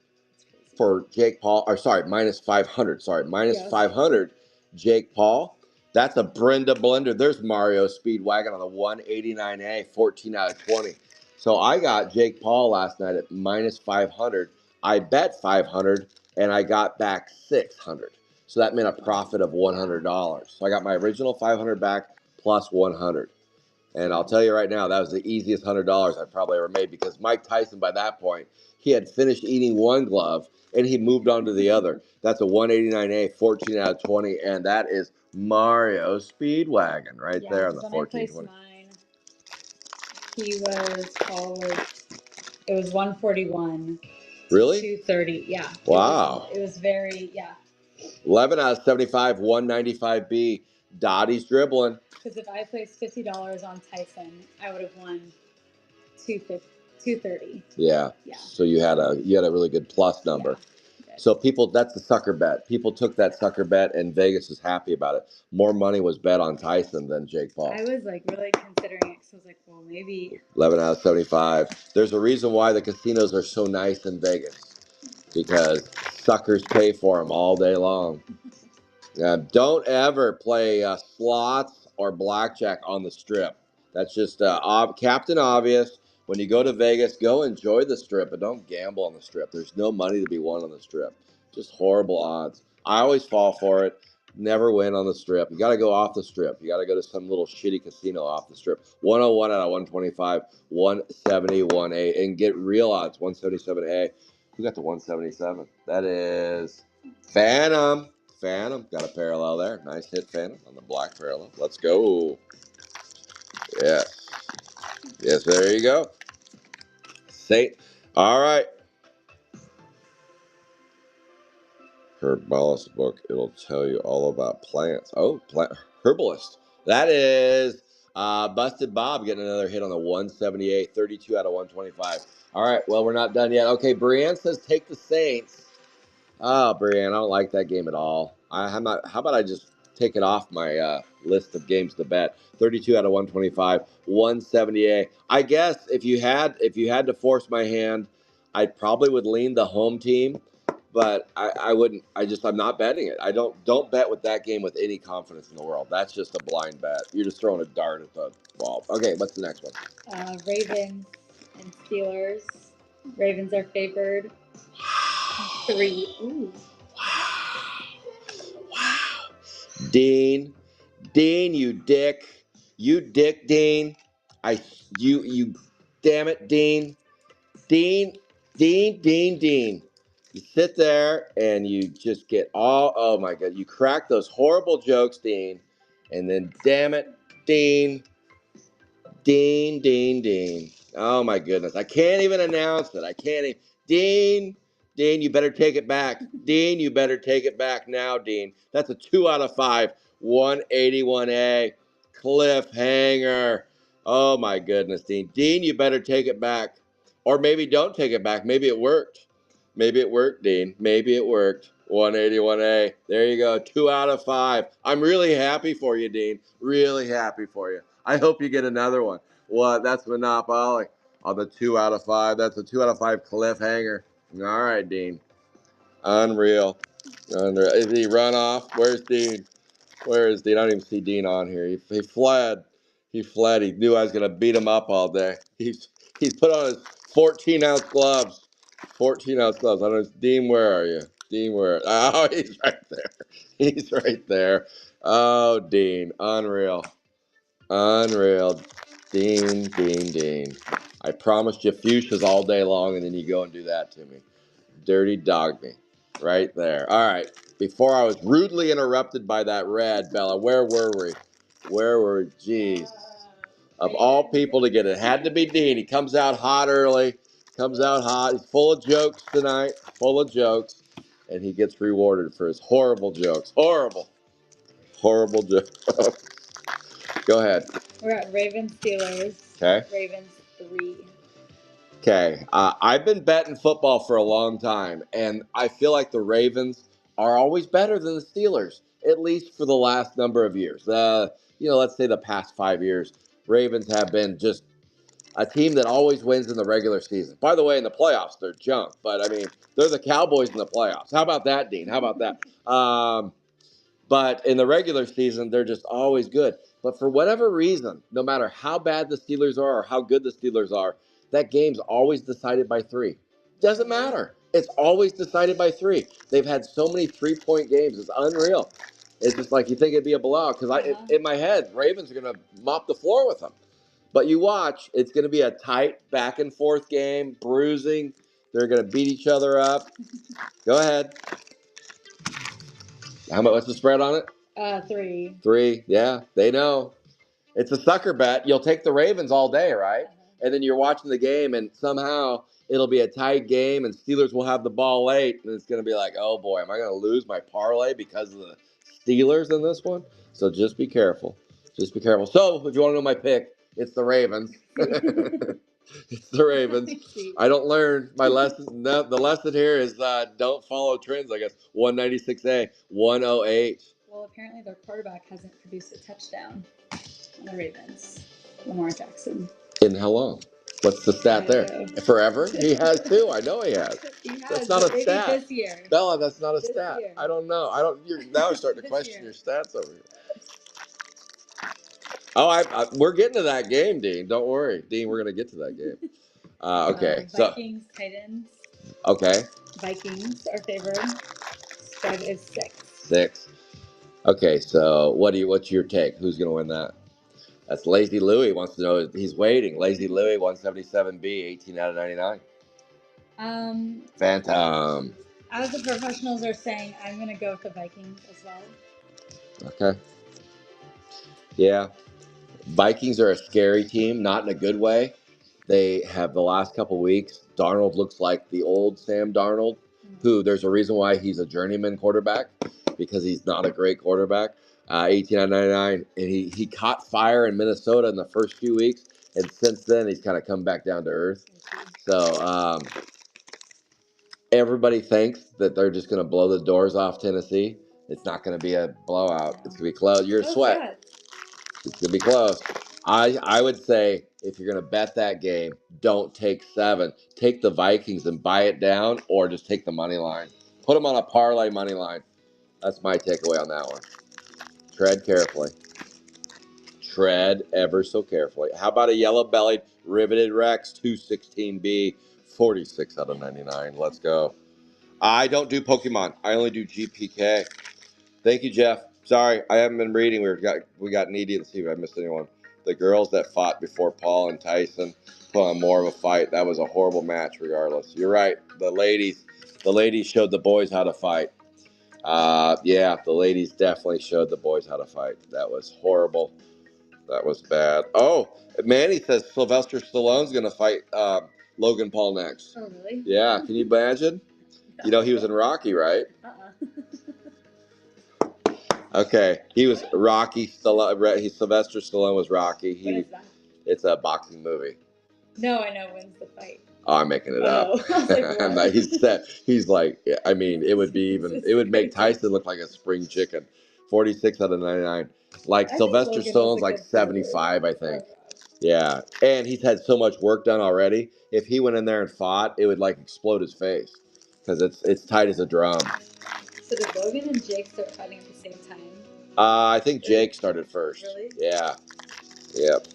for Jake Paul, or sorry, minus 500. Sorry, minus 500, Jake Paul. That's a Brenda blender. There's Mario Speedwagon on the 189A, 14 out of 20. So I got Jake Paul last night at minus 500. I bet 500, and I got back 600. So that meant a profit of $100. So I got my original 500 back plus 100. And I'll tell you right now, that was the easiest $100 I probably ever made, because Mike Tyson, by that point, he had finished eating one glove and he moved on to the other. That's a 189A, 14 out of 20, and that is Mario Speedwagon right there on the 1420. Mine, it was 141. Really? 230, yeah. Wow. It was very, 11 out of 75, 195B. Dottie's dribbling. Because if I placed $50 on Tyson, I would have won 230. Yeah. So you had a really good plus number. Yeah. So that's the sucker bet. People took that sucker bet, and Vegas is happy about it. More money was bet on Tyson than Jake Paul. I was really considering it, because I was like, well, maybe. 11 out of 75. There's a reason why the casinos are so nice in Vegas, because suckers pay for them all day long. Don't ever play slots or blackjack on the Strip. That's just Captain Obvious. When you go to Vegas, go enjoy the Strip, but don't gamble on the Strip. There's no money to be won on the Strip. Just horrible odds. I always fall for it. Never win on the Strip. You got to go off the Strip. You got to go to some little shitty casino off the Strip. 101 out of 125, 171A, and get real odds. 177A. Who got the 177? That is Phantom. Got a parallel there. Nice hit, Phantom, on the black parallel. Let's go. Yes. Yes, there you go. All right. Herbalist book. It'll tell you all about plants. Oh, herbalist. That is Busted Bob getting another hit on the 178, 32 out of 125. All right. Well, we're not done yet. Okay, Brienne says take the Saints. Oh, Brienne, I don't like that game at all. How about I just take it off my list of games to bet? 32 out of 125, 178. I guess if you had to force my hand, I probably would lean the home team, but I wouldn't. I'm not betting it. I don't bet with that game with any confidence in the world. That's just a blind bet. You're just throwing a dart at the ball. Okay, what's the next one? Ravens and Steelers. Ravens are favored. 3. Ooh. Wow. Dean, you dick. You dick, Dean. You damn it, Dean. Dean. You sit there and you just get all, oh my God, you crack those horrible jokes, Dean, and then damn it, Dean, Dean, Dean, Dean. Oh my goodness. I can't even announce it. I can't even. Dean, Dean, you better take it back. Dean, you better take it back now, Dean. That's a 2 out of 5. 181A. Cliffhanger. Oh my goodness, Dean. Dean, you better take it back. Or maybe don't take it back. Maybe it worked. Maybe it worked, Dean. Maybe it worked. 181A. There you go. 2 out of 5. I'm really happy for you, Dean. Really happy for you. I hope you get another one. What? That's Monopoly on the 2 out of 5. That's a 2 out of 5 cliffhanger. All right, Dean. Unreal. Unreal. Is he run off? Where's Dean? Where is Dean? I don't even see Dean on here. He fled. He fled. He knew I was gonna beat him up all day. He's put on his 14-ounce gloves. 14-ounce gloves. I don't know. Dean, where are you? Dean, where? Oh, he's right there. He's right there. Oh, Dean. Unreal. Unreal. Dean, Dean, Dean. I promised you fuchsias all day long, and then you go and do that to me. Dirty dog me. Right there. All right. Before I was rudely interrupted by that red, Bella, where were we? Where were we? Jeez. Of all people to get it, had to be Dean. He comes out hot early. Comes out hot. He's full of jokes tonight. Full of jokes. And he gets rewarded for his horrible jokes. Horrible. Horrible jokes. Go ahead. We're at Ravens Steelers. Okay. Ravens 3. Okay, I've been betting football for a long time, and I feel like the Ravens are always better than the Steelers, at least for the last number of years. Let's say the past 5 years, Ravens have been just a team that always wins in the regular season. By the way, in the playoffs, they're junk, but I mean, they're the Cowboys in the playoffs. How about that, Dean? How about that? But in the regular season, they're just always good. But for whatever reason, no matter how bad the Steelers are or how good the Steelers are, that game's always decided by 3. Doesn't matter. It's always decided by 3. They've had so many 3-point games. It's unreal. It's just like you think it'd be a blowout because in my head, Ravens are going to mop the floor with them. But you watch, it's going to be a tight back and forth game, bruising. They're going to beat each other up. Go ahead. What's the spread on it? 3. 3, yeah, they know. It's a sucker bet. You'll take the Ravens all day, right? And then you're watching the game, and somehow it'll be a tight game, and Steelers will have the ball late, and it's going to be like, oh boy, am I going to lose my parlay because of the Steelers in this one? So just be careful. Just be careful. So if you want to know my pick, it's the Ravens. It's the Ravens. I don't learn my lesson. No, the lesson here is don't follow trends, I guess. 196A, 108. Well, apparently their quarterback hasn't produced a touchdown on the Ravens. Lamar Jackson. In how long? What's the stat there? Forever? He has too. I know he has. That's not a stat. This year. Bella, that's not a stat. Year. I don't know. You're now starting to question your stats over here. Oh, we're getting to that game, Dean. Don't worry, Dean. We're gonna get to that game. Okay. Vikings, Titans. Okay. Vikings are favored. Spread is 6. 6. Okay. So what's your take? Who's gonna win that? That's Lazy Louie wants to know. He's waiting. Lazy Louie, 177B, 18 out of 99. Phantom. As the professionals are saying, I'm going to go with the Vikings as well. Okay. Yeah. Vikings are a scary team, not in a good way. They have the last couple weeks. Darnold looks like the old Sam Darnold, who there's a reason why he's a journeyman quarterback, because he's not a great quarterback. 18 out of 99. And he caught fire in Minnesota in the first few weeks. And since then, he's kind of come back down to earth. So everybody thinks that they're just going to blow the doors off Tennessee. It's not going to be a blowout. It's going to be close. You're a sweat. It's going to be close. I would say if you're going to bet that game, don't take 7. Take the Vikings and buy it down, or just take the money line. Put them on a parlay money line. That's my takeaway on that one. Tread carefully. Tread ever so carefully. How about a yellow-bellied riveted Rex 216B, 46 out of 99. Let's go. I don't do Pokemon. I only do GPK. Thank you, Jeff. Sorry, I haven't been reading. We got needy. Let's see if I missed anyone. The girls that fought before Paul and Tyson put on more of a fight. That was a horrible match regardless. You're right. The ladies The ladies showed the boys how to fight. Yeah, the ladies definitely showed the boys how to fight. That was horrible. That was bad. Oh, Manny says Sylvester Stallone's going to fight Logan Paul next. Oh, really? Yeah, can you imagine? No. You know, he was in Rocky, right? Uh-uh. Okay, he was Rocky. Sylvester Stallone was Rocky. What is that? It's a boxing movie. No, I know when's the fight. Oh, I'm making it up. I was like, what? He's like, I mean, it would make Tyson look like a spring chicken. 46 out of 99. Like Sylvester Stallone's like 75, I think. Yeah, and he's had so much work done already. If he went in there and fought, it would like explode his face because it's tight as a drum. So did Logan and Jake start fighting at the same time? I think Jake started first. Really? Yeah. Yep.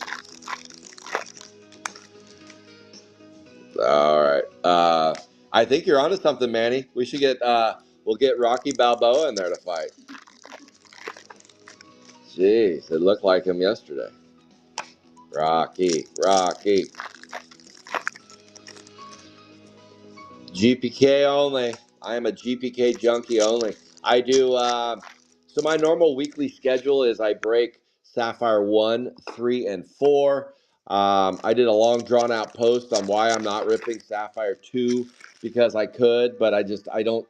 All right. I think you're onto something, Manny. We should we'll get Rocky Balboa in there to fight. Jeez, it looked like him yesterday. Rocky. GPK only. I am a GPK junkie only. I do, so my normal weekly schedule is I break Sapphire 1, 3, and 4. I did a long drawn out post on why I'm not ripping Sapphire 2 because I could, but I don't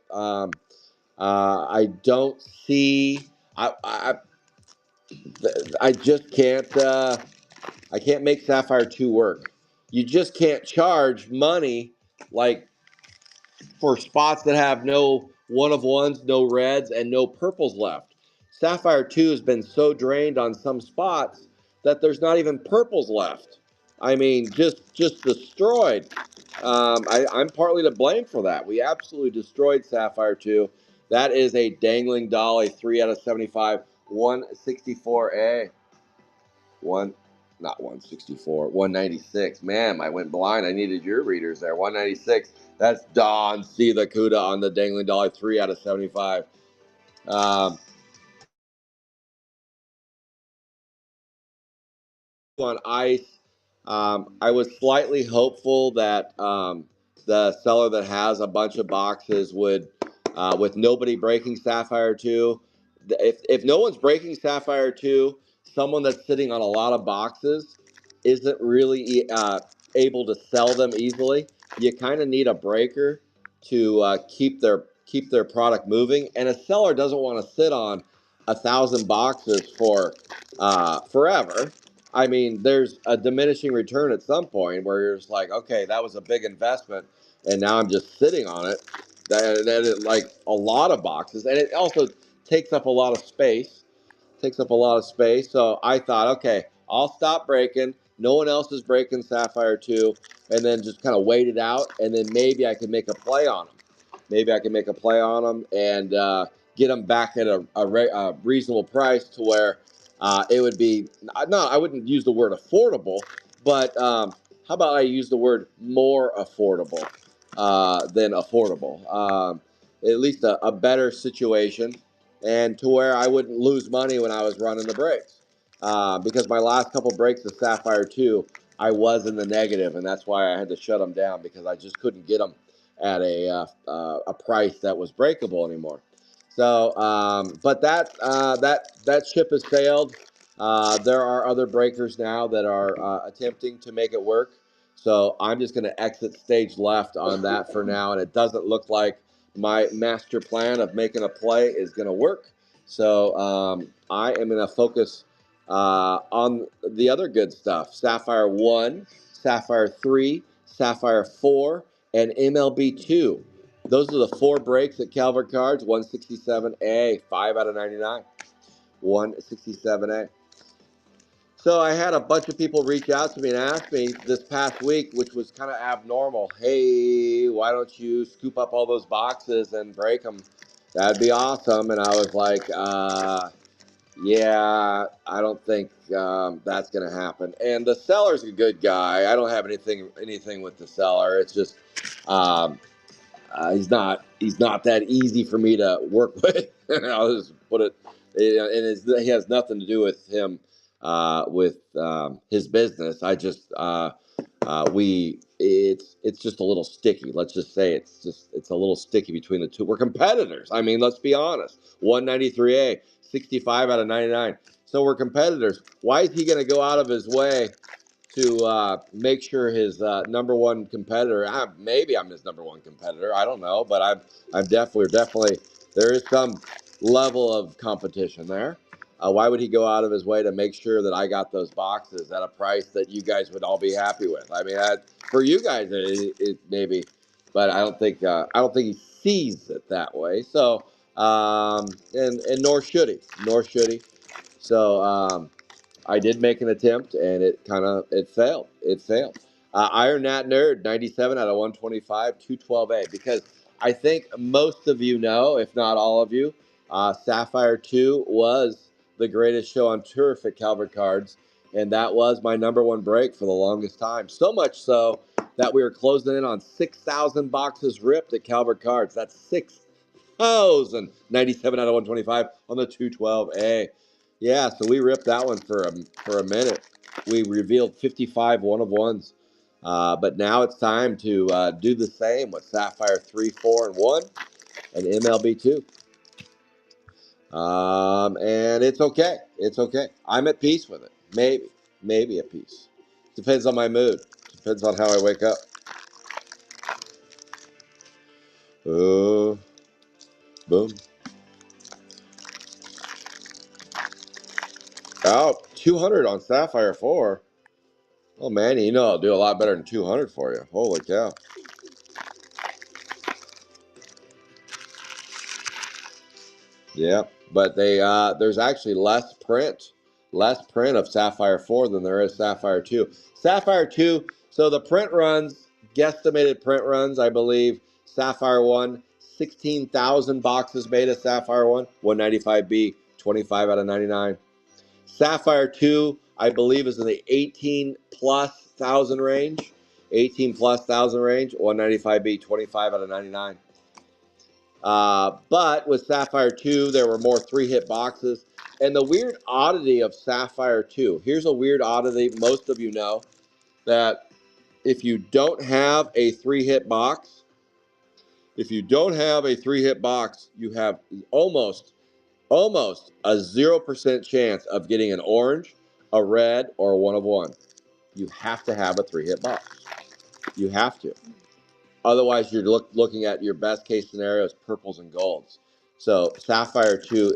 see, I just can't, I can't make Sapphire 2 work. You just can't charge money like for spots that have no one of ones, no reds, and no purples left. Sapphire 2 has been so drained on some spots that there's not even purples left. I mean, just destroyed. I'm partly to blame for that. We absolutely destroyed Sapphire 2. That is a dangling dolly, 3 out of 75, 164A. Not 164, 196. Man, I went blind. I needed your readers there. 196. That's Don C. the Cuda on the Dangling Dolly, 3 out of 75. On ice, I was slightly hopeful that the seller that has a bunch of boxes would, with nobody breaking Sapphire 2, if no one's breaking Sapphire 2, someone that's sitting on a lot of boxes isn't really able to sell them easily. You kind of need a breaker to keep their product moving, and a seller doesn't want to sit on 1,000 boxes for forever. I mean, there's a diminishing return at some point where you're just like, okay, that was a big investment, and now I'm just sitting on it. That is like a lot of boxes, and it also takes up a lot of space. So I thought, okay, I'll stop breaking. No one else is breaking Sapphire 2, and then just kind of wait it out, and then maybe I can make a play on them. And get them back at a reasonable price to where it would be, no, I wouldn't use the word affordable, but how about I use the word more affordable than affordable? At least a better situation, and to where I wouldn't lose money when I was running the breaks. Because my last couple breaks of Sapphire 2, I was in the negative, and that's why I had to shut them down because I just couldn't get them at a price that was breakable anymore. So, but that ship has sailed. There are other breakers now that are attempting to make it work. So I'm just going to exit stage left on that for now, and it doesn't look like my master plan of making a play is going to work. So I am going to focus on the other good stuff: Sapphire 1, Sapphire 3, Sapphire 4, and MLB 2. Those are the 4 breaks at Calvert Cards, 167A, 5 out of 99. 167A. So I had a bunch of people reach out to me and ask me this past week, which was kind of abnormal. Hey, why don't you scoop up all those boxes and break them? That'd be awesome. And I was like, yeah, I don't think that's going to happen. And the seller's a good guy. I don't have anything with the seller. It's just he's not that easy for me to work with. I'll just put it, and he has nothing to do with him with his business. I just it's just a little sticky. Let's just say it's a little sticky between the two. We're competitors. I mean, let's be honest. 193A, 65 out of 99. So we're competitors. Why is he going to go out of his way to make sure his number one competitor? Maybe I'm his number one competitor. I don't know, but I'm definitely there is some level of competition there. Why would he go out of his way to make sure that I got those boxes at a price that you guys would all be happy with? I mean, for you guys, it maybe, but I don't think he sees it that way. So, and nor should he, nor should he. So, I did make an attempt, and it failed. It failed. Iron Nat Nerd, 97 out of 125, 212A. Because I think most of you know, if not all of you, Sapphire 2 was the greatest show on turf at Calvert Cards, and that was my number one break for the longest time. So much so that we were closing in on 6,000 boxes ripped at Calvert Cards. That's 6,000. 97 out of 125 on the 212A. Yeah, so we ripped that one for a minute. We revealed 55 one of ones, but now it's time to do the same with Sapphire 3, 4, and 1, and MLB 2. And it's okay. It's okay. I'm at peace with it. Maybe at peace. Depends on my mood. Depends on how I wake up. Boom. Oh, 200 on Sapphire 4. Oh, man, you know I'll do a lot better than 200 for you. Holy cow. Yeah, but there's actually less print of Sapphire 4 than there is Sapphire 2. Sapphire 2, so the print runs, guesstimated print runs, I believe, Sapphire 1, 16,000 boxes made of Sapphire 1, 195B, 25 out of 99. Sapphire 2, I believe, is in the 18 plus thousand range, 195B, 25 out of 99. But with Sapphire 2, there were more 3-hit boxes. And the weird oddity of Sapphire 2, here's a weird oddity most of you know, that if you don't have a 3-hit box, you have almost a 0% chance of getting an orange, a red, or a one of one. You have to have a 3-hit box. You have to. Otherwise, you're looking at your best case scenario as purples and golds. So Sapphire 2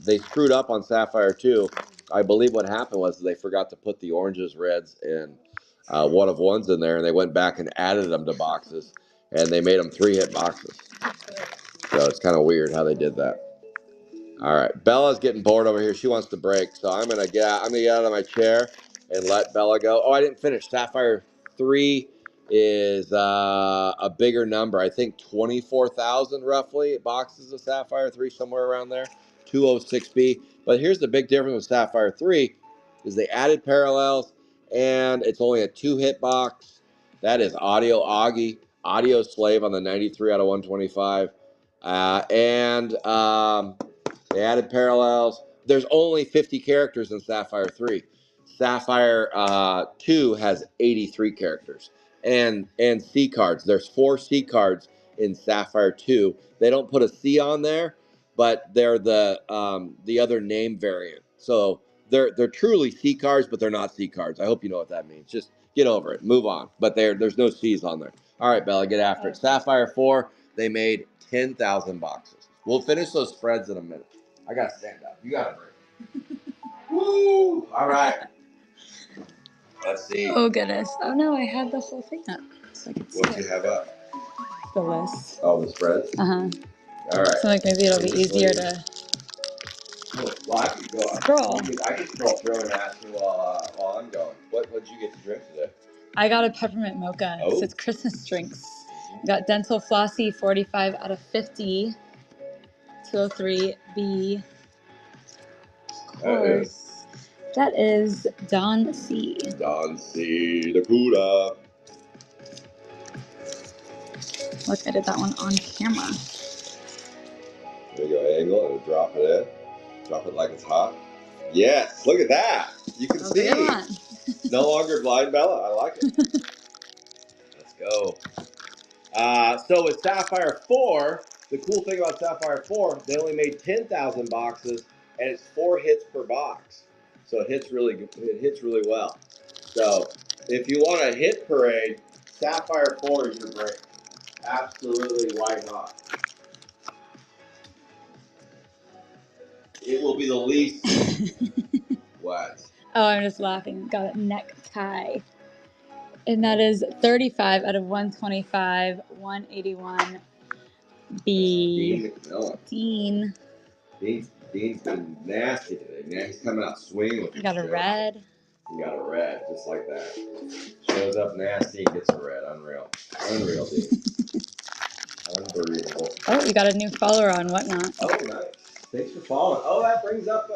they screwed up on Sapphire 2. I believe what happened was they forgot to put the oranges, reds, and one of ones in there, and they went back and added them to boxes, and they made them 3-hit boxes. So it's kind of weird how they did that. All right, Bella's getting bored over here. She wants to break, so I'm gonna get out of my chair and let Bella go. Oh, I didn't finish. Sapphire 3 is a bigger number. I think 24,000 roughly boxes of Sapphire 3, somewhere around there. 206B. But here's the big difference with Sapphire 3 is they added parallels, and it's only a 2-hit box. That is Audio Augie, Audio Slave on the 93 out of 125. They added parallels. There's only 50 characters in Sapphire 3. Sapphire 2 has 83 characters. And C cards. There's 4 C cards in Sapphire 2. They don't put a C on there, but they're the other name variant. So they're truly C cards, but they're not C cards. I hope you know what that means. Just get over it. Move on. But there's no C's on there. All right, Bella, get after it. Sapphire 4, they made 10,000 boxes. We'll finish those spreads in a minute. I gotta stand up. You gotta break. Woo! All right. Let's see. Oh goodness. Oh no, I had the whole thing up. So I could see What do you have up? the list. Oh, the spreads? Uh-huh. All right. So like maybe it'll be easier to Well, I could go. scroll. I can scroll through and ask you while I'm going. What did you get to drink today? I got a peppermint mocha. Oh. It's Christmas drinks. I got Dental Flossy 45 out of 50. 203B. Of course. That is Don C. Don C. Dakota. Look, I did that one on camera. There you go, angle and drop it in. Drop it like it's hot. Yes, look at that. You can see. Good one. No longer blind, Bella. I like it. go. So with Sapphire 4, the cool thing about Sapphire 4, they only made 10,000 boxes, and it's 4 hits per box. So it hits really good. It hits really well. So if you want a hit parade, Sapphire 4 is your break. Absolutely, why not? It will be the least what? Oh, I'm just laughing. Got a necktie. And that is 35 out of 125, 181. Dean McMillan. Dean. Dean's been nasty today. Now he's coming out swinging with Got a red. He got a red, just like that. Shows up nasty and gets a red. Unreal. Unreal, Dean. Unbelievable. Oh, you got a new follower on Whatnot. Oh, nice. Thanks for following. Oh, that brings up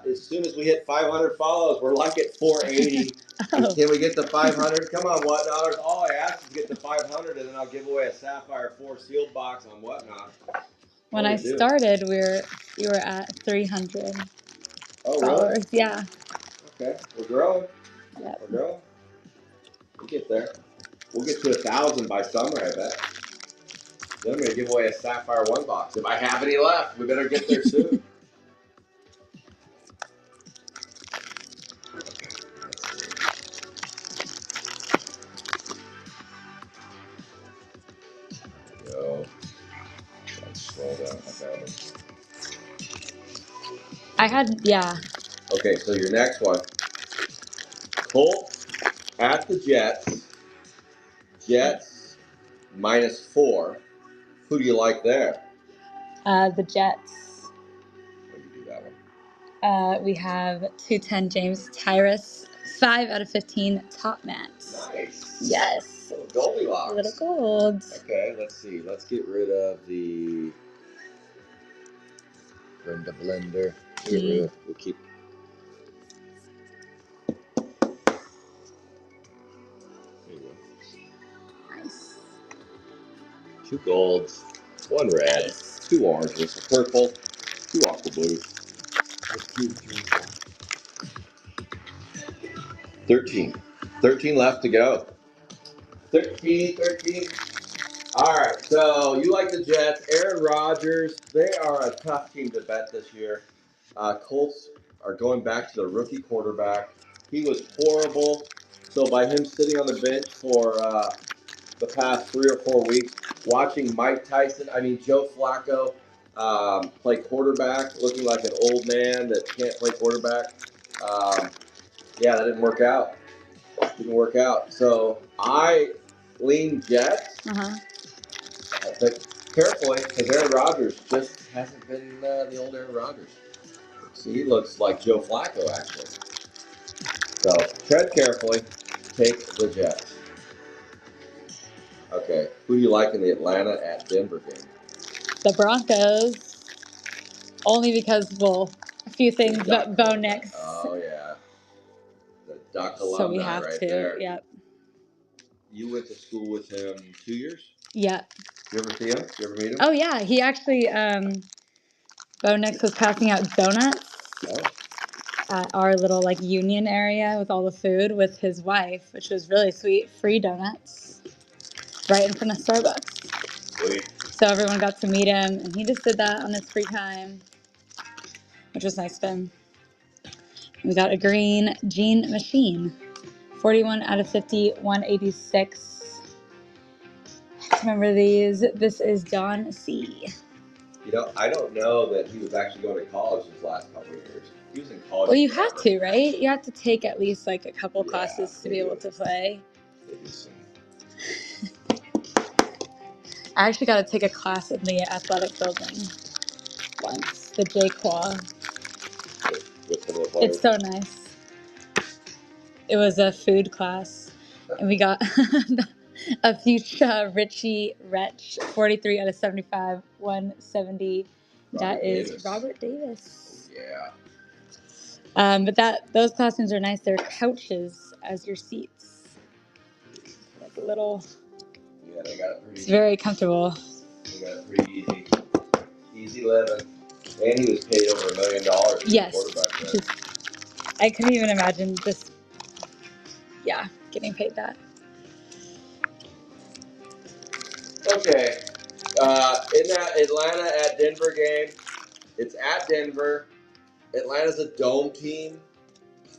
as soon as we hit 500 follows, we're like at 480. Oh. Can we get to 500? Come on, Whatnotters. All I ask is to get to 500, and then I'll give away a Sapphire 4 sealed box on Whatnot. When I started, you were at 300 followers. Really? Yeah. Okay, we're growing. Yep. We're growing. We'll get there. We'll get to 1,000 by summer, I bet. Then I'm going to give away a Sapphire 1 box. If I have any left, we better get there soon. Go. Slow down. Yeah. Okay, so your next one. Colts at the Jets. Jets -4. Who do you like there? The Jets. What do you do that one? We have 210 James Tyrus, 5 out of 15 top mats. Nice. Yes. Little Goldilocks. Little gold. Okay, let's see. Let's get rid of the Brenda blender. We'll keep. There you go. Nice. 2 golds, 1 red, nice. 2 oranges, a purple, 2 aqua blues. 13. 13 left to go. 13. All right, so you like the Jets. Aaron Rodgers, they are a tough team to bet this year. Colts are going back to the rookie quarterback. He was horrible. So by him sitting on the bench for the past 3 or 4 weeks, watching Joe Flacco play quarterback, looking like an old man that can't play quarterback. That didn't work out. So I lean Jets. But carefully, because Aaron Rodgers just hasn't been the old Aaron Rodgers. See, he looks like Joe Flacco, actually. So tread carefully. Take the Jets. Okay, who do you like in the Atlanta at Denver game? The Broncos. Only because, a few things, but Bo Nix. Oh, yeah. The Duck alumni so we have right to, there. Yep. You went to school with him 2 years? Yep. You ever see him? You ever meet him? Oh, yeah. He actually, Bo Nix was passing out donuts at our little, union area with all the food with his wife, which was really sweet. Free donuts right in front of Starbucks. Sweet. So everyone got to meet him, and he just did that on his free time, which was nice of him. We got a green Gene Machine, 41 out of 50, 186. Remember these? This is Don C. I don't know that he was actually going to college his last couple of years. He was in college. Well, you have to, right? You have to take at least a couple classes to be able to play. I actually got to take a class in the athletic building once, the J-Quaw. It's so nice. It was a food class, and we got a fuchsia Richie Wretch, 43 out of 75, 170. That is Robert Davis. Yeah. But those classrooms are nice. They're couches as your seats. Like a little. Yeah, they got it pretty. It's very comfortable. They got it pretty easy. Easy living. And he was paid over $1 million for yes, quarterback. I couldn't even imagine getting paid that. Okay. In that Atlanta at Denver game, it's at Denver. Atlanta's a dome team.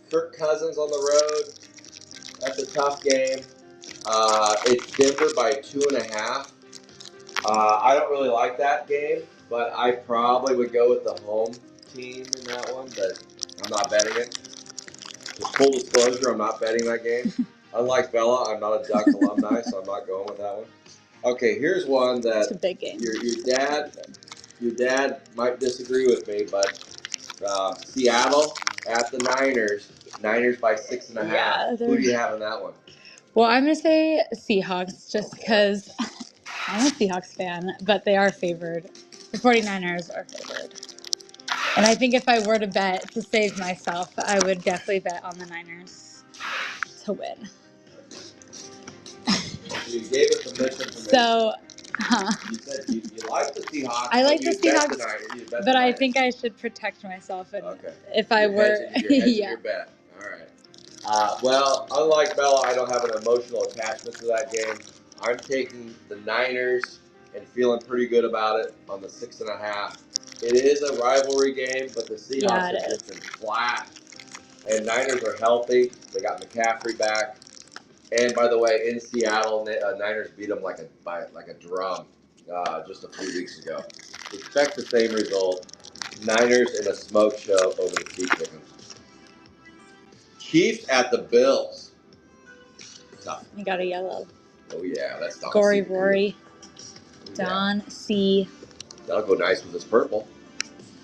Kirk Cousins on the road. That's a tough game. It's Denver by 2.5. I don't really like that game, but I probably would go with the home team in that one, but I'm not betting it. Just full disclosure, I'm not betting that game. Unlike Bella, I'm not a Ducks alumni, so I'm not going with that one. Okay, here's one that It's a big game. Your dad might disagree with me, but Seattle at the Niners. Niners by 6.5. Yeah, Who do you have in that one? Well, I'm gonna say Seahawks just because I'm a Seahawks fan, but they are favored. The 49ers are favored. And I think if I were to bet to save myself, I would definitely bet on the Niners to win. You gave us some misinformation. So, You said you like the Seahawks. I like but the Seahawks, but I think I should protect myself. And if I were, you're hedging your bet. All right. Well, unlike Bella, I don't have an emotional attachment to that game. I'm taking the Niners and feeling pretty good about it on the 6.5. It is a rivalry game, but the Seahawks have just been flat. And Niners are healthy. They got McCaffrey back. And by the way, in Seattle, Niners beat them like a drum just a few weeks ago. Expect the same result. Niners in a smoke show over the Sea Chickens. Chiefs at the Bills. Tough. You got a yellow. Oh yeah, that's Don Gory C. Rory. Don C. That'll go nice with this purple.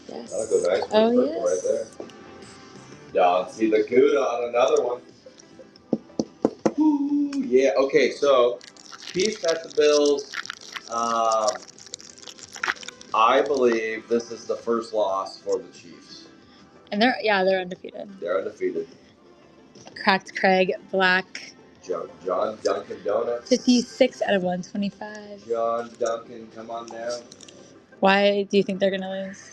Yes. That'll go nice with this purple right there. Don C. the Cuda on another one. Ooh, yeah. Okay, so Chiefs at the Bills. I believe this is the first loss for the Chiefs. And they're undefeated. They're undefeated. Cracked Craig, black. John Dunkin' Donuts. 56 out of 125. John Dunkin', come on down. Why do you think they're going to lose?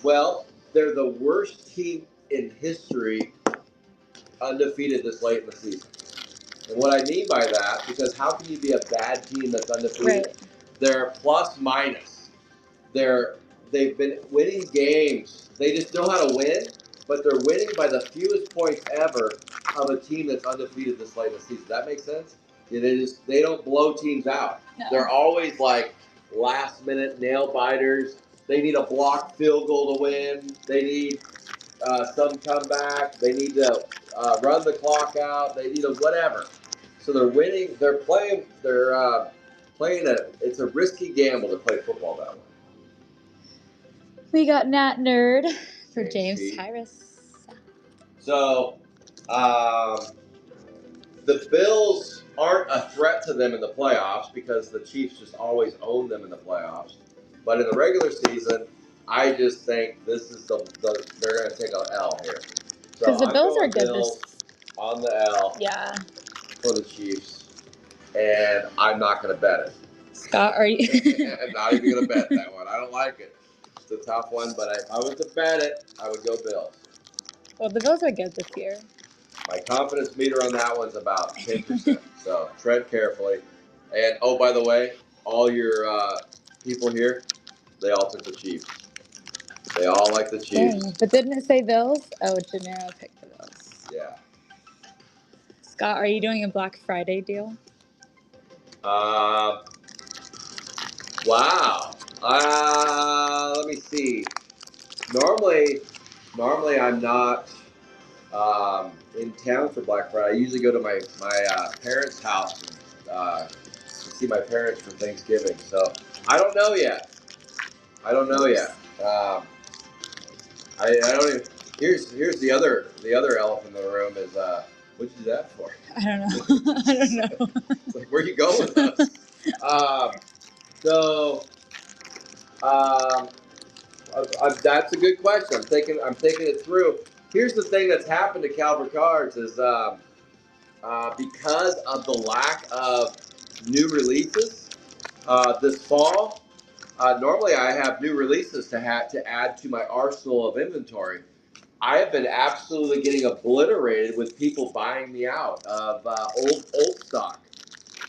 Well, they're the worst team in history undefeated this late in the season. And what I mean by that, because how can you be a bad team that's undefeated? Right. They're plus minus. They've been winning games. They just know how to win, but they're winning by the fewest points ever of a team that's undefeated this late in the season. That makes sense? Yeah, they don't blow teams out. No. They're always like last minute nail biters. They need a blocked field goal to win. They need some comeback. They need to run the clock out. They need a whatever. So they're winning. They're playing. They're playing it's a risky gamble to play football that way. We got Nat Nerd for James Tyrus. So, the Bills aren't a threat to them in the playoffs because the Chiefs just always own them in the playoffs. But in the regular season, I just think this is they're going to take an L here. Because the Bills are good on the L. Yeah. For the Chiefs, and I'm not going to bet it. Scott, are you? I'm not even going to bet that one. I don't like it. It's a tough one, but if I was to bet it, I would go Bills. Well, the Bills are good this year. My confidence meter on that one's about 10%, so tread carefully. And, oh, by the way, all your people here, they all took the Chiefs. They all like the Chiefs. Dang. But didn't it say Bills? Oh, Gennaro picked the Bills. Yeah. Scott, are you doing a Black Friday deal? Wow. Let me see. Normally I'm not in town for Black Friday. I usually go to my parents' house and see my parents for Thanksgiving. So I don't know yet. I don't even. Here's the other elephant in the room is what'd you do that for? I don't know. I don't know. It's like, where are you going with us? That's a good question. I'm thinking it through. Here's the thing that's happened to Calvert Cards is because of the lack of new releases this fall. Normally, I have new releases to add to my arsenal of inventory. I have been absolutely getting obliterated with people buying me out of old stock.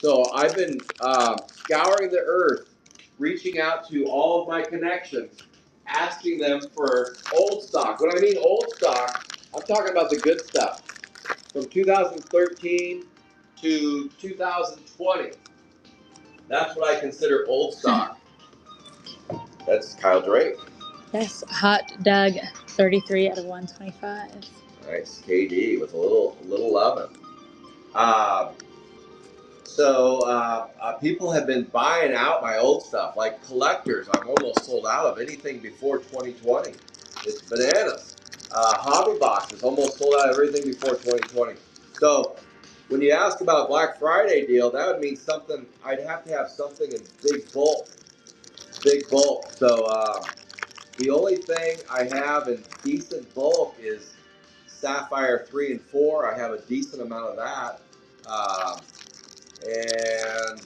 So I've been scouring the earth, reaching out to all of my connections, asking them for old stock. When I mean old stock, I'm talking about the good stuff from 2013 to 2020. That's what I consider old stock. That's Kyle Drake. Yes, hot Doug, 33 out of 125. Nice, KD with a little loving. People have been buying out my old stuff, like collectors. I'm almost sold out of anything before 2020. It's bananas. Hobby boxes, almost sold out of everything before 2020. So when you ask about a Black Friday deal, that would mean something. I'd have to have something in big bulk. Big bulk. So the only thing I have in decent bulk is Sapphire 3 and 4. I have a decent amount of that. And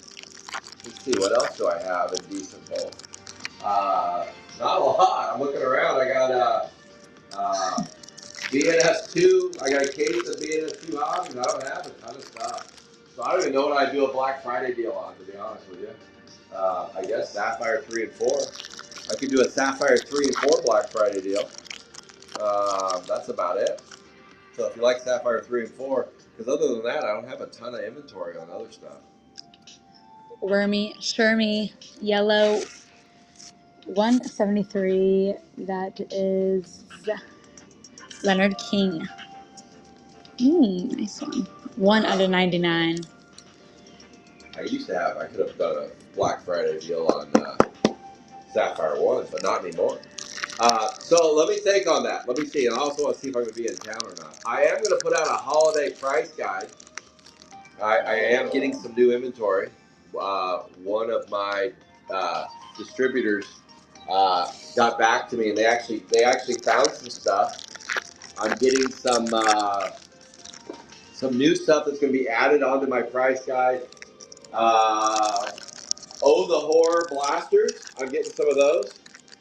let's see, what else do I have in decent bulk? Not a lot. I'm looking around. I got BNS2. I got a case of BNS2 hobbies. I don't have a ton of stuff. So I don't even know what I'd do a Black Friday deal on, to be honest with you. I guess Sapphire 3 and 4. I could do a Sapphire 3 and 4 Black Friday deal. That's about it. So if you like Sapphire 3 and 4, because other than that, I don't have a ton of inventory on other stuff. Wormy, Shermy, yellow, 173. That is Leonard King. Nice one. 1 out of 99. I could have done a Black Friday deal on Sapphire 1, but not anymore. So let me think on that. Let me see. And I also want to see if I'm going to be in town or not. I am going to put out a holiday price guide. I am getting some new inventory. One of my distributors got back to me, and they actually found some stuff. I'm getting some new stuff that's going to be added onto my price guide. Oh, the Horror Blasters. I'm getting some of those.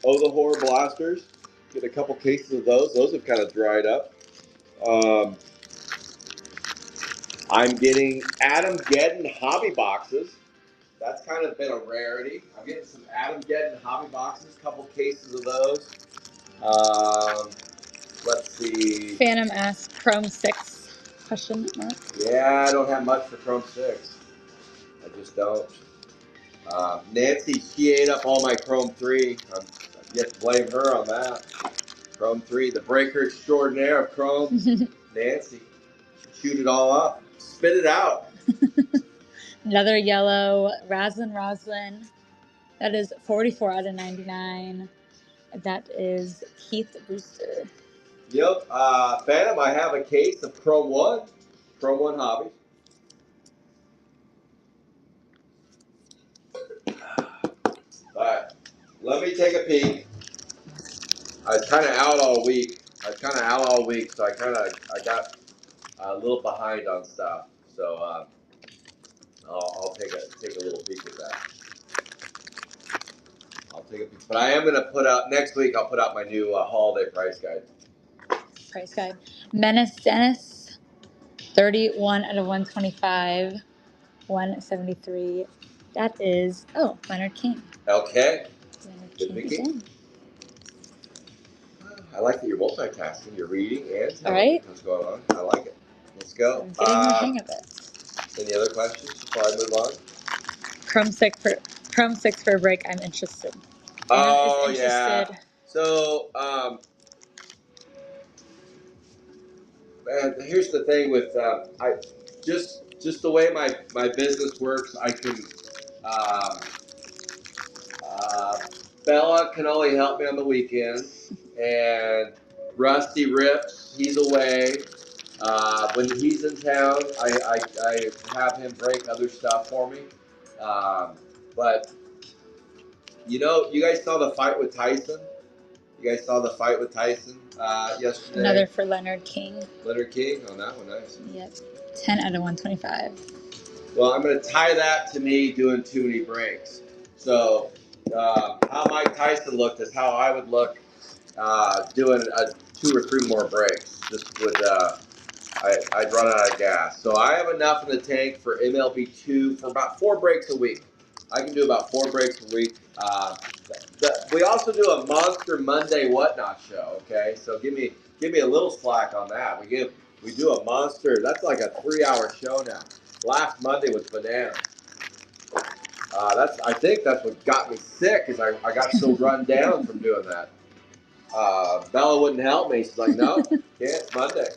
Oh, the Horror Blasters. Get a couple cases of those. Those have kind of dried up. I'm getting Adam Geddon hobby boxes. That's kind of been a rarity. I'm getting some Adam Geddon hobby boxes, a couple cases of those. Let's see. Phantom asks Chrome 6? Question mark. Yeah, I don't have much for Chrome 6. I just don't. Nancy, she ate up all my Chrome 3. I'm yet to blame her on that. Chrome 3, the breaker extraordinaire of Chrome. Nancy, chewed it all up. Spit it out. Another yellow, Roslyn. That is 44 out of 99. That is Keith Brewster. Yep. Phantom, I have a case of Chrome 1. Chrome 1 hobbies. All right. Let me take a peek. I was kind of out all week. So I got a little behind on stuff. So I'll take a little peek at that. I'll take a peek. But I am going to put out next week. I'll put out my new holiday price guide. Price guide. Menace Dennis, 31 out of 125. 173. That is Leonard King. Okay. Leonard Good King is thinking. in. I like that you're multitasking. You're reading and telling All right. what's going on. I like it. Let's go. I'm getting the hang of it. Any other questions before I move on? Chrome 6 for a break. I'm interested. Oh, is interested. yeah. So, here's the thing with I just the way my business works. I can Bella can only help me on the weekends, and Rusty Rips, he's away. When he's in town, I have him break other stuff for me. But you guys saw the fight with Tyson. You guys saw the fight with Tyson yesterday. Another for Leonard King. Leonard King on that one, nice. Yep. 10 out of 125. Well, I'm going to tie that to me doing too many breaks. So how Mike Tyson looked is how I would look doing 2 or 3 more breaks. Just would I'd run out of gas. So I have enough in the tank for MLB2 for about 4 breaks a week. I can do about 4 breaks a week. We also do a Monster Monday Whatnot show. Okay, so give me a little slack on that. We do a monster. That's like a 3-hour show now. Last Monday was bananas. I think that's what got me sick, is I got so run down from doing that. Bella wouldn't help me. She's like, no, can't. It's Monday.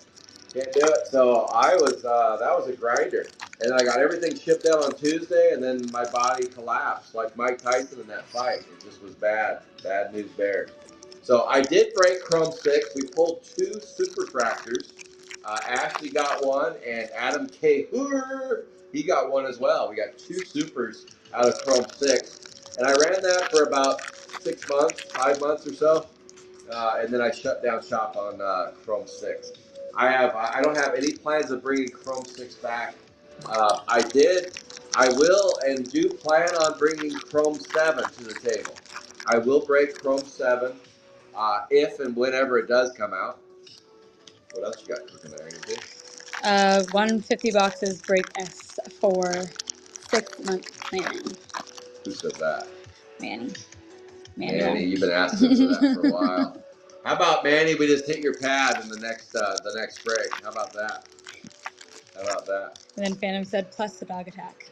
Can't do it. So that was a grinder. And then I got everything shipped out on Tuesday, and then my body collapsed like Mike Tyson in that fight. It just was bad. Bad news bears. So I did break Chrome 6. We pulled 2 super tractors. Ashley got one, and Adam K. Hooter, he got one as well. We got 2 supers out of Chrome 6. And I ran that for about 6 months, 5 months or so. And then I shut down shop on Chrome 6. I don't have any plans of bringing Chrome 6 back. I will and do plan on bringing Chrome 7 to the table. I will break Chrome 7 if and whenever it does come out. What else you got cooking there, Angie? 150 boxes break S for 6 months planning. Who said that? Manny, you've been asking us for that for a while. How about, Manny, we just hit your pad in the next break? How about that? And then Phantom said, plus the dog attack.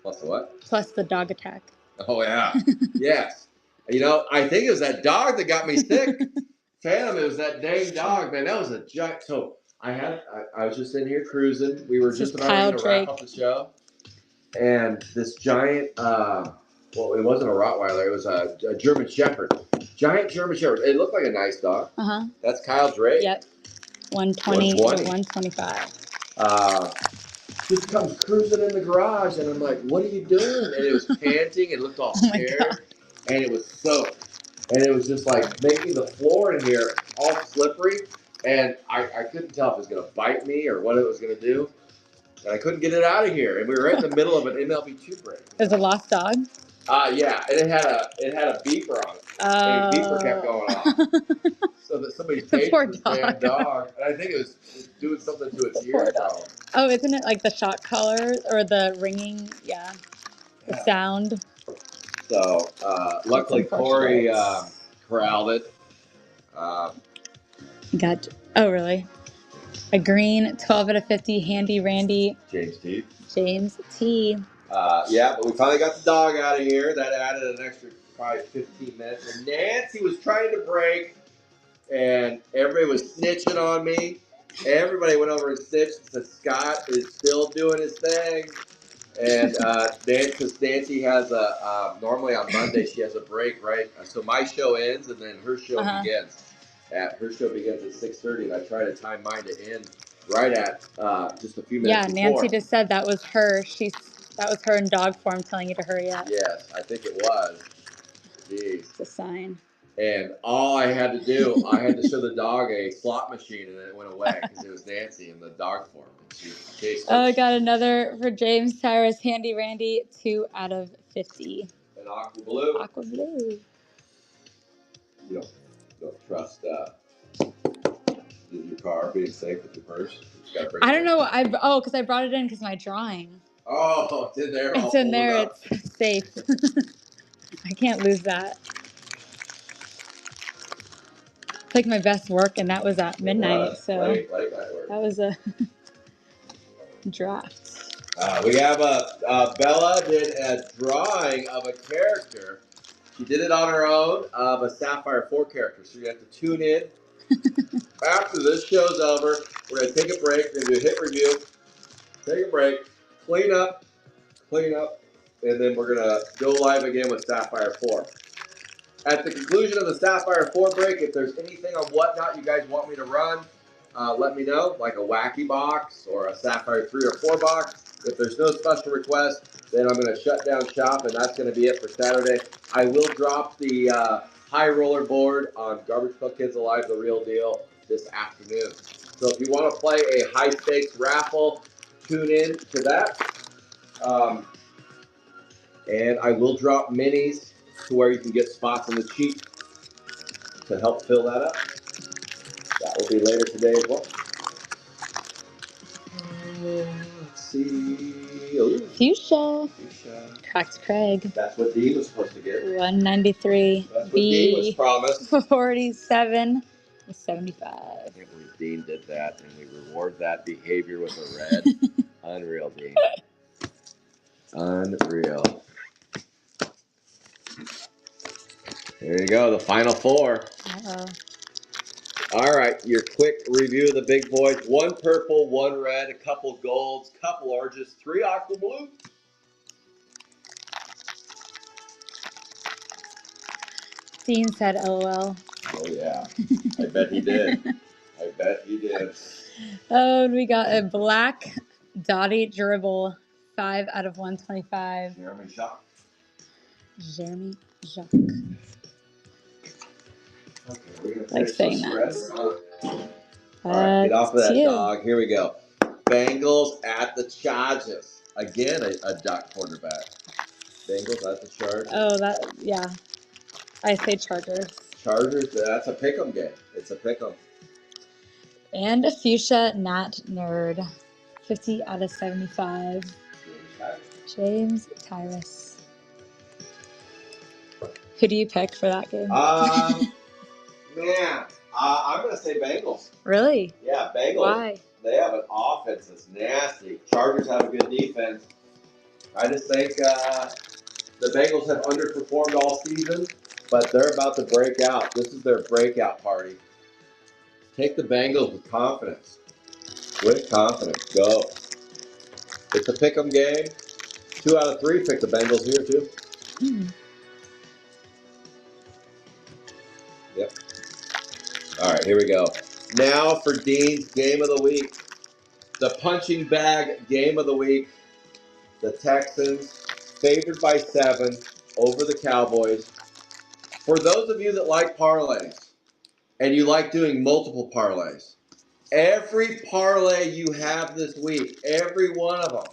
Plus the what? Plus the dog attack. Oh, yeah. Yes. I think it was that dog that got me sick. Phantom, it was that dang dog, man. That was a giant. So I was just in here cruising. We were just about to wrap up the show. And this giant, well, it wasn't a Rottweiler. It was a German Shepherd. Giant German Shepherd. It looked like a nice dog. Uh-huh. That's Kyle Drake. Yep. 120 to 125. Just comes cruising in the garage, and I'm like, what are you doing? And it was panting and looked all scared. And it was soaked. And it was just like making the floor in here all slippery. And I couldn't tell if it was going to bite me or what it was going to do. And I couldn't get it out of here. And we were right in the middle of an MLB2 break. There's a lost dog? Yeah. And it had a beeper on it. And the beeper kept going off. So that somebody taped this damn dog. And I think it was doing something to its ears. Oh, isn't it like the shot collar or the ringing? Yeah. The sound. So, luckily Corey corralled it. Oh, really? A green 12 out of 50 Handy Randy. James T. Yeah, but we finally got the dog out of here. That added an extra probably 15 minutes. And Nancy was trying to break, and everybody was snitching on me. Everybody went over and snitched and said Scott is still doing his thing. And because Nancy has normally on Monday she has a break, right? So my show ends and then her show begins. Her show begins at 6:30, and I try to time mine to end right at just a few minutes before. Nancy just said that was her. That was her in dog form telling you to hurry up. Yes, I think it was. Jeez. It's a sign. And all I had to do, I had to show the dog a slot machine, and then it went away because it was Nancy in the dog form. I got another for James Tyrus Handy Randy, 2 out of 50. An aqua blue. Aqua blue. You don't trust your car being safe with your purse. I don't know. Because I brought it in because of my drawing. Oh, it's in there. It's in there. It's safe. I can't lose that. It's like my best work, and that was at midnight. So that was a draft. We have Bella did a drawing of a character. She did it on her own of a Sapphire 4 character. So you have to tune in. After this show's over, we're going to take a break. We're going to do a hit review. Take a break. Clean up. And then we're going to go live again with Sapphire 4. At the conclusion of the Sapphire 4 break, if there's anything on Whatnot you guys want me to run, let me know, like a wacky box or a Sapphire 3 or 4 box. If there's no special request, then I'm going to shut down shop, and that's going to be it for Saturday. I will drop the high roller board on Garbage Pail Kids Alive, the real deal, this afternoon. So if you want to play a high stakes raffle, tune in to that. And I will drop minis to where you can get spots in the cheat to help fill that up. That will be later today as well. Let's see. Ooh, Fuchsia. fuchsia. Cracked Craig. That's what Dean was supposed to get. 193. That's what Dean was promised. 47. 75. I can't believe Dean did that, and we reward that behavior with a red. Unreal, Dean. Unreal. There you go, the final four. Uh-oh. All right, your quick review of the big boys. 1 purple, 1 red, a couple golds, couple oranges, 3 aqua blue. Dean said LOL. Oh, yeah. I bet he did. I bet he did. Oh, and we got a black Dottie Dribble. 5 out of 125. Jeremy Jacques. Jeremy Jacques. Okay, we're going to Like finish saying this that. All right, get off of that, you. dog. Here we go. Bengals at the Chargers. Again, a duck quarterback. Bengals at the Chargers. Oh, yeah. I say Chargers. Chargers, that's a pick'em game. It's a pick'em. And a fuchsia Nat Nerd. 50 out of 75. James Tyrus. Who do you pick for that game? Man, I'm going to say Bengals. Really? Yeah, Bengals. Why? They have an offense that's nasty. Chargers have a good defense. I just think the Bengals have underperformed all season, but they're about to break out. This is their breakout party. Take the Bengals with confidence. With confidence. Go. It's a pick'em game. 2 out of 3 pick the Bengals here, too. Yep. All right, here we go. Now for Dean's Game of the Week. The punching bag Game of the Week. The Texans, favored by 7 over the Cowboys. For those of you that like parlays, and you like doing multiple parlays, every parlay you have this week, every one of them,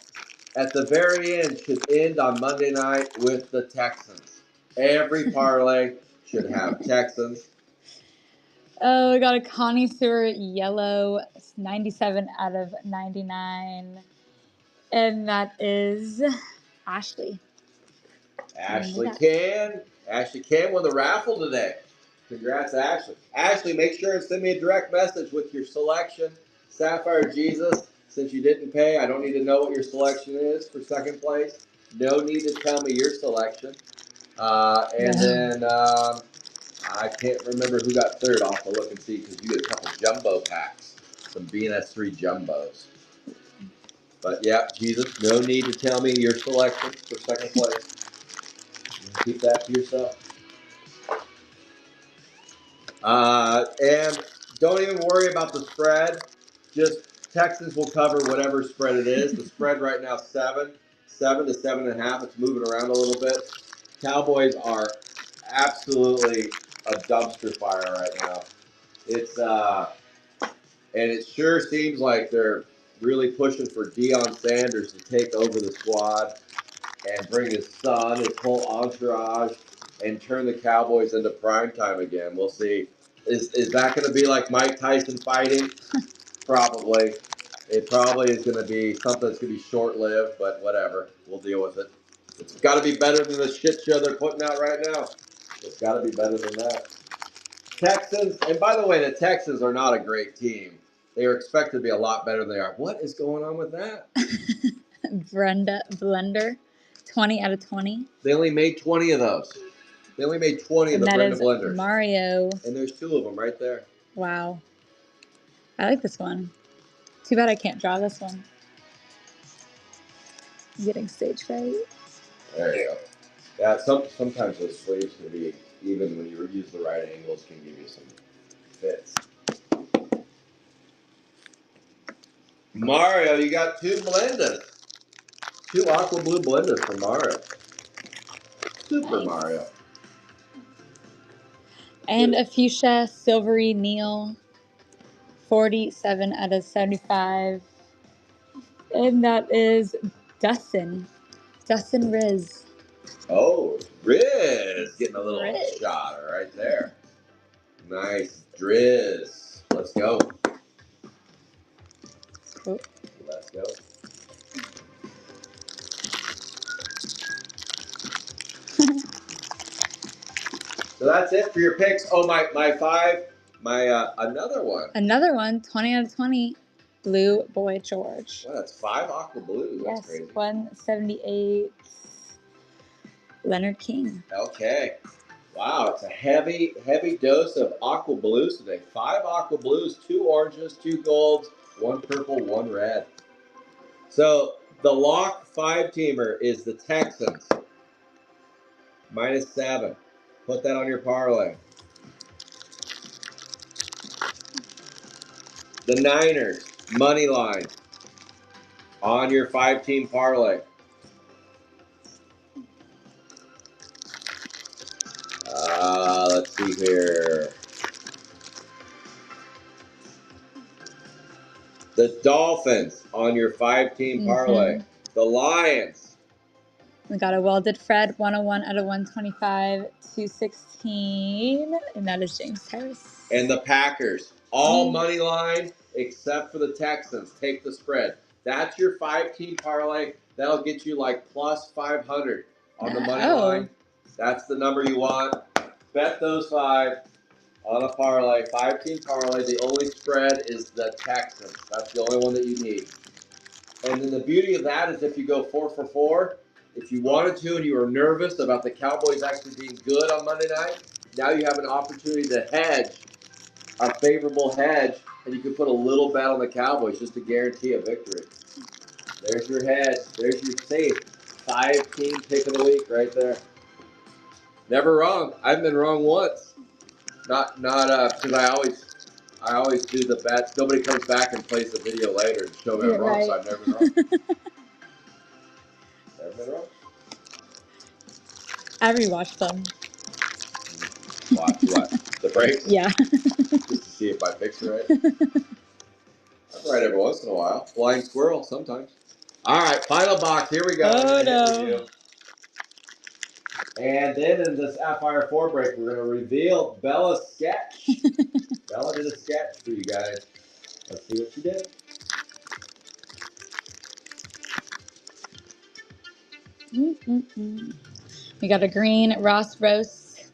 at the very end should end on Monday night with the Texans. Every parlay should have Texans. Oh, we got a Connoisseur Yellow. 97 out of 99. And that is Ashley. Ashley Can won the raffle today. Congrats, Ashley. Ashley, make sure and send me a direct message with your selection. Sapphire Jesus, since you didn't pay, I don't need to know what your selection is for second place. No need to tell me your selection. Then I can't remember who got third. I'll have to look and see because you get a couple jumbo packs. Some BNS3 jumbos. But yeah, Jesus, no need to tell me your selection for second place. Keep that to yourself. And don't even worry about the spread. Just Texans will cover whatever spread it is. The spread right now is 7 to 7.5. It's moving around a little bit. Cowboys are absolutely a dumpster fire right now. It's and it sure seems like they're really pushing for Deion Sanders to take over the squad and bring his son, his whole entourage, and turn the Cowboys into primetime again. We'll see. Is that going to be like Mike Tyson fighting? Probably. It probably is going to be something that's going to be short-lived, but whatever. We'll deal with it. It's got to be better than the shit show they're putting out right now. It's got to be better than that. Texans, and by the way, the Texans are not a great team. They are expected to be a lot better than they are. What is going on with that? Brenda Blender. 20 out of 20. They only made 20 of those. They only made 20 of the Brenda Blenders. Mario. And there's 2 of them right there. Wow. I like this one. Too bad I can't draw this one. I'm getting stage fright. There you go. Yeah, sometimes those sleeves can be, even when you use the right angles, can give you some fits. Mario, you got 2 blenders. 2 aqua blue blenders for Mario. Super nice. Mario. And a fuchsia silvery Neil. 47 out of 75. And that is Dustin. Dustin Riz. Oh, Riz. Getting a little shot right there. Nice. Driz. Let's go. Cool. Let's go. So that's it for your picks. Oh, my another one. Another one, 20 out of 20. Blue Boy George. Wow, that's 5 aqua blue. That's Yes, crazy. 178. Leonard King. Okay. Wow, it's a heavy dose of aqua blues today. 5 aqua blues, 2 oranges, 2 golds, 1 purple, 1 red. So the lock 5-teamer is the Texans. -7. Put that on your parlay. The Niners, money line on your 5-team parlay. Let's see here. The Dolphins on your 5-team parlay. The Lions. We got a welded Fred, 101 out of 125, 216, and that is James Harris. And the Packers. All money line except for the Texans. Take the spread. That's your 5-team parlay. That'll get you like plus 500 on the money line. That's the number you want. Bet those 5 on a parlay. 5-team parlay. The only spread is the Texans. That's the only one that you need. And then the beauty of that is if you go 4 for 4, if you wanted to and you were nervous about the Cowboys actually being good on Monday night, now you have an opportunity to hedge, a favorable hedge, and you can put a little bet on the Cowboys just to guarantee a victory. There's your hedge. There's your safe 5-team pick of the week right there. Never wrong. I've been wrong once. Not because I always do the bets. Nobody comes back and plays the video later and show me I'm wrong, so I've never been wrong. Never been wrong. I rewatched them. Watch what? The breaks? Yeah. Just to see if my picks are right. I'm right every once in a while. Flying squirrel sometimes. All right, final box. Here we go. Oh, no. And then in this Sapphire 4 break, we're going to reveal Bella's sketch. Bella did a sketch for you guys. Let's see what she did. We got a green Ross Roast,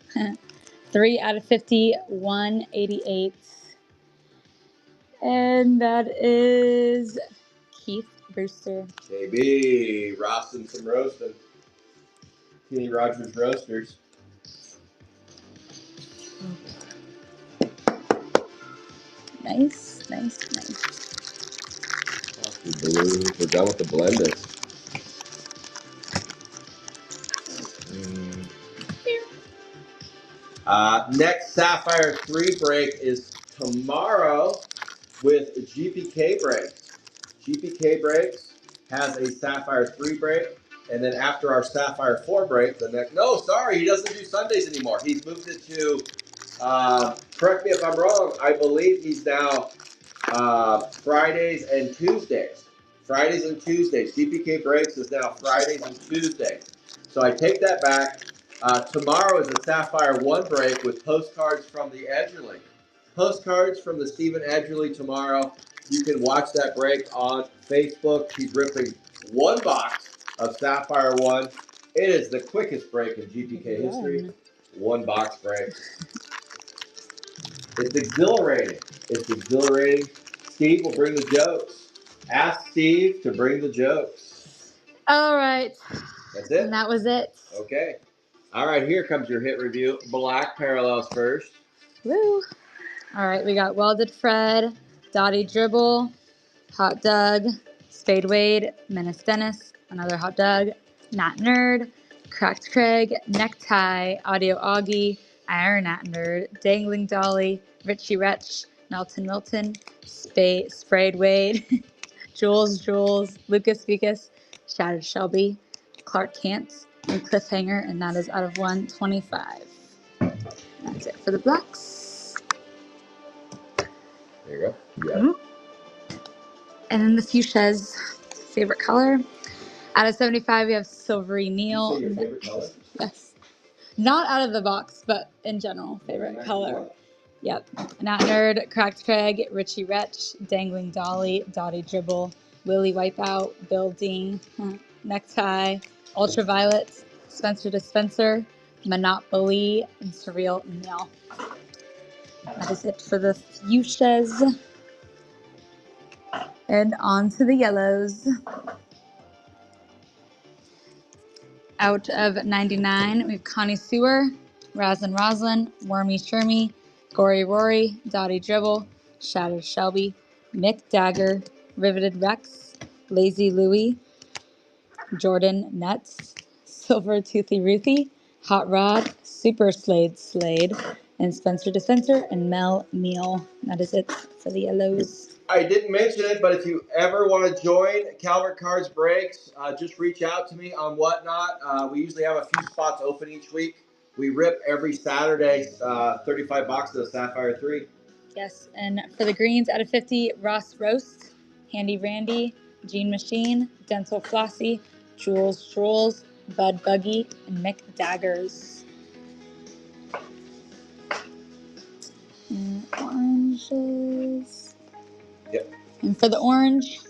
3 out of 50, 188. And that is Keith Brewster. KB, Ross and some roasting. Kenny Rogers Roasters. Nice. Blue. We're done with the blenders. Next Sapphire 3 break is tomorrow with GPK breaks. GPK breaks has a Sapphire 3 break, and then after our Sapphire 4 break, he doesn't do Sundays anymore. He's moved it to, correct me if I'm wrong, I believe he's now Fridays and Tuesdays. Fridays and Tuesdays. GPK breaks is now Fridays and Tuesdays. So I take that back. Tomorrow is a Sapphire 1 break with postcards from the Edgerly. Postcards from the Stephen Edgerly tomorrow. You can watch that break on Facebook. He's ripping 1 box of Sapphire 1. It is the quickest break in GPK history. 1 box break. It's exhilarating. Steve will bring the jokes. Ask Steve to bring the jokes. All right. That's it? And that was it. Okay. All right, here comes your hit review. Black parallels first. Woo. All right, we got Welded Fred, Dottie Dribble, Hot Doug, Spade Wade, Menace Dennis, another Hot Doug, Nat Nerd, Cracked Craig, Necktie, Audio Augie, Iron Nat Nerd, Dangling Dolly, Richie Retch, Milton, Sprayed Wade, Jules, Lucas Vicus, Shattered Shelby, Clark Kent, and Cliffhanger, and that is out of 125. That's it for the blacks. There you go. Yeah. And then the fuchsia's favorite color. Out of 75, we have Silvery Neil. You say your favorite color? Yes. Not out of the box, but in general, favorite color. Yep. Nat Nerd, Cracked Craig, Richie Retch, Dangling Dolly, Dottie Dribble, Willie Wipeout, Building, Necktie, Ultraviolet, Spencer Dispenser, Monopoly, and Surreal Nail. That is it for the fuchsias. And on to the yellows. Out of 99, we have Connie Sewer, Roslyn, Wormy Shermy, Gory Rory, Dottie Dribble, Shattered Shelby, Mick Dagger, Riveted Rex, Lazy Louie, Jordan Nuts, Silver Toothy Ruthie, Hot Rod, Super Slade, and Spencer Dispenser, and Mel Neal. That is it for the yellows. I didn't mention it, but if you ever want to join Calvert Cards Breaks, just reach out to me on Whatnot. We usually have a few spots open each week. We rip every Saturday 35 boxes of Sapphire 3. Yes, and for the greens out of 50, Ross Roast, Handy Randy, Gene Machine, Dental Flossie, Jules, Bud Buggy, and Mick Daggers. And oranges. Yep. And for the orange,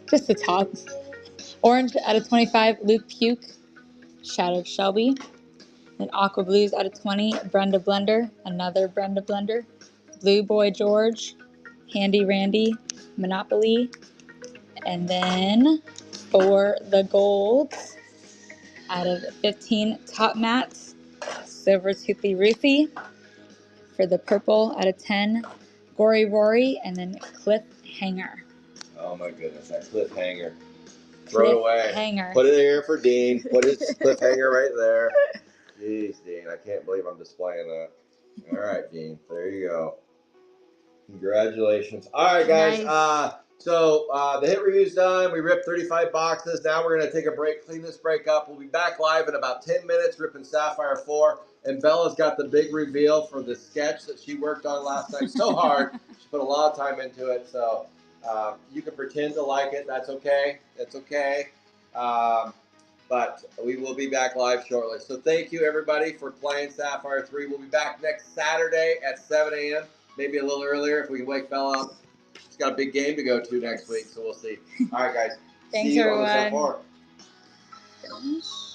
just the top. Orange out of 25, Luke Puke, Shattered Shelby. And Aqua Blues out of 20, Brenda Blender, another Brenda Blender. Blue Boy George, Handy Randy, Monopoly. And then for the gold, out of 15, Top Mats, Silver Toothy Ruthie. For the purple, out of 10, Gory Rory, and then Cliffhanger. Oh my goodness, that cliffhanger. Throw it away. Hanger. Put it here for Dean. Put his cliffhanger right there. Jeez, Dean, I can't believe I'm displaying that. All right, Dean, there you go. Congratulations. All right, guys. Nice. So the hit review's done. We ripped 35 boxes. Now we're going to take a break, clean this break up. We'll be back live in about 10 minutes ripping Sapphire 4. And Bella's got the big reveal for the sketch that she worked on last night so hard. She put a lot of time into it. So you can pretend to like it. That's okay. That's okay. But we will be back live shortly. So thank you, everybody, for playing Sapphire 3. We'll be back next Saturday at 7 a.m., maybe a little earlier if we can wake Bella up. She's got a big game to go to next week, so we'll see. All right, guys. Thanks, see you everyone. on the Sapphire. Finish.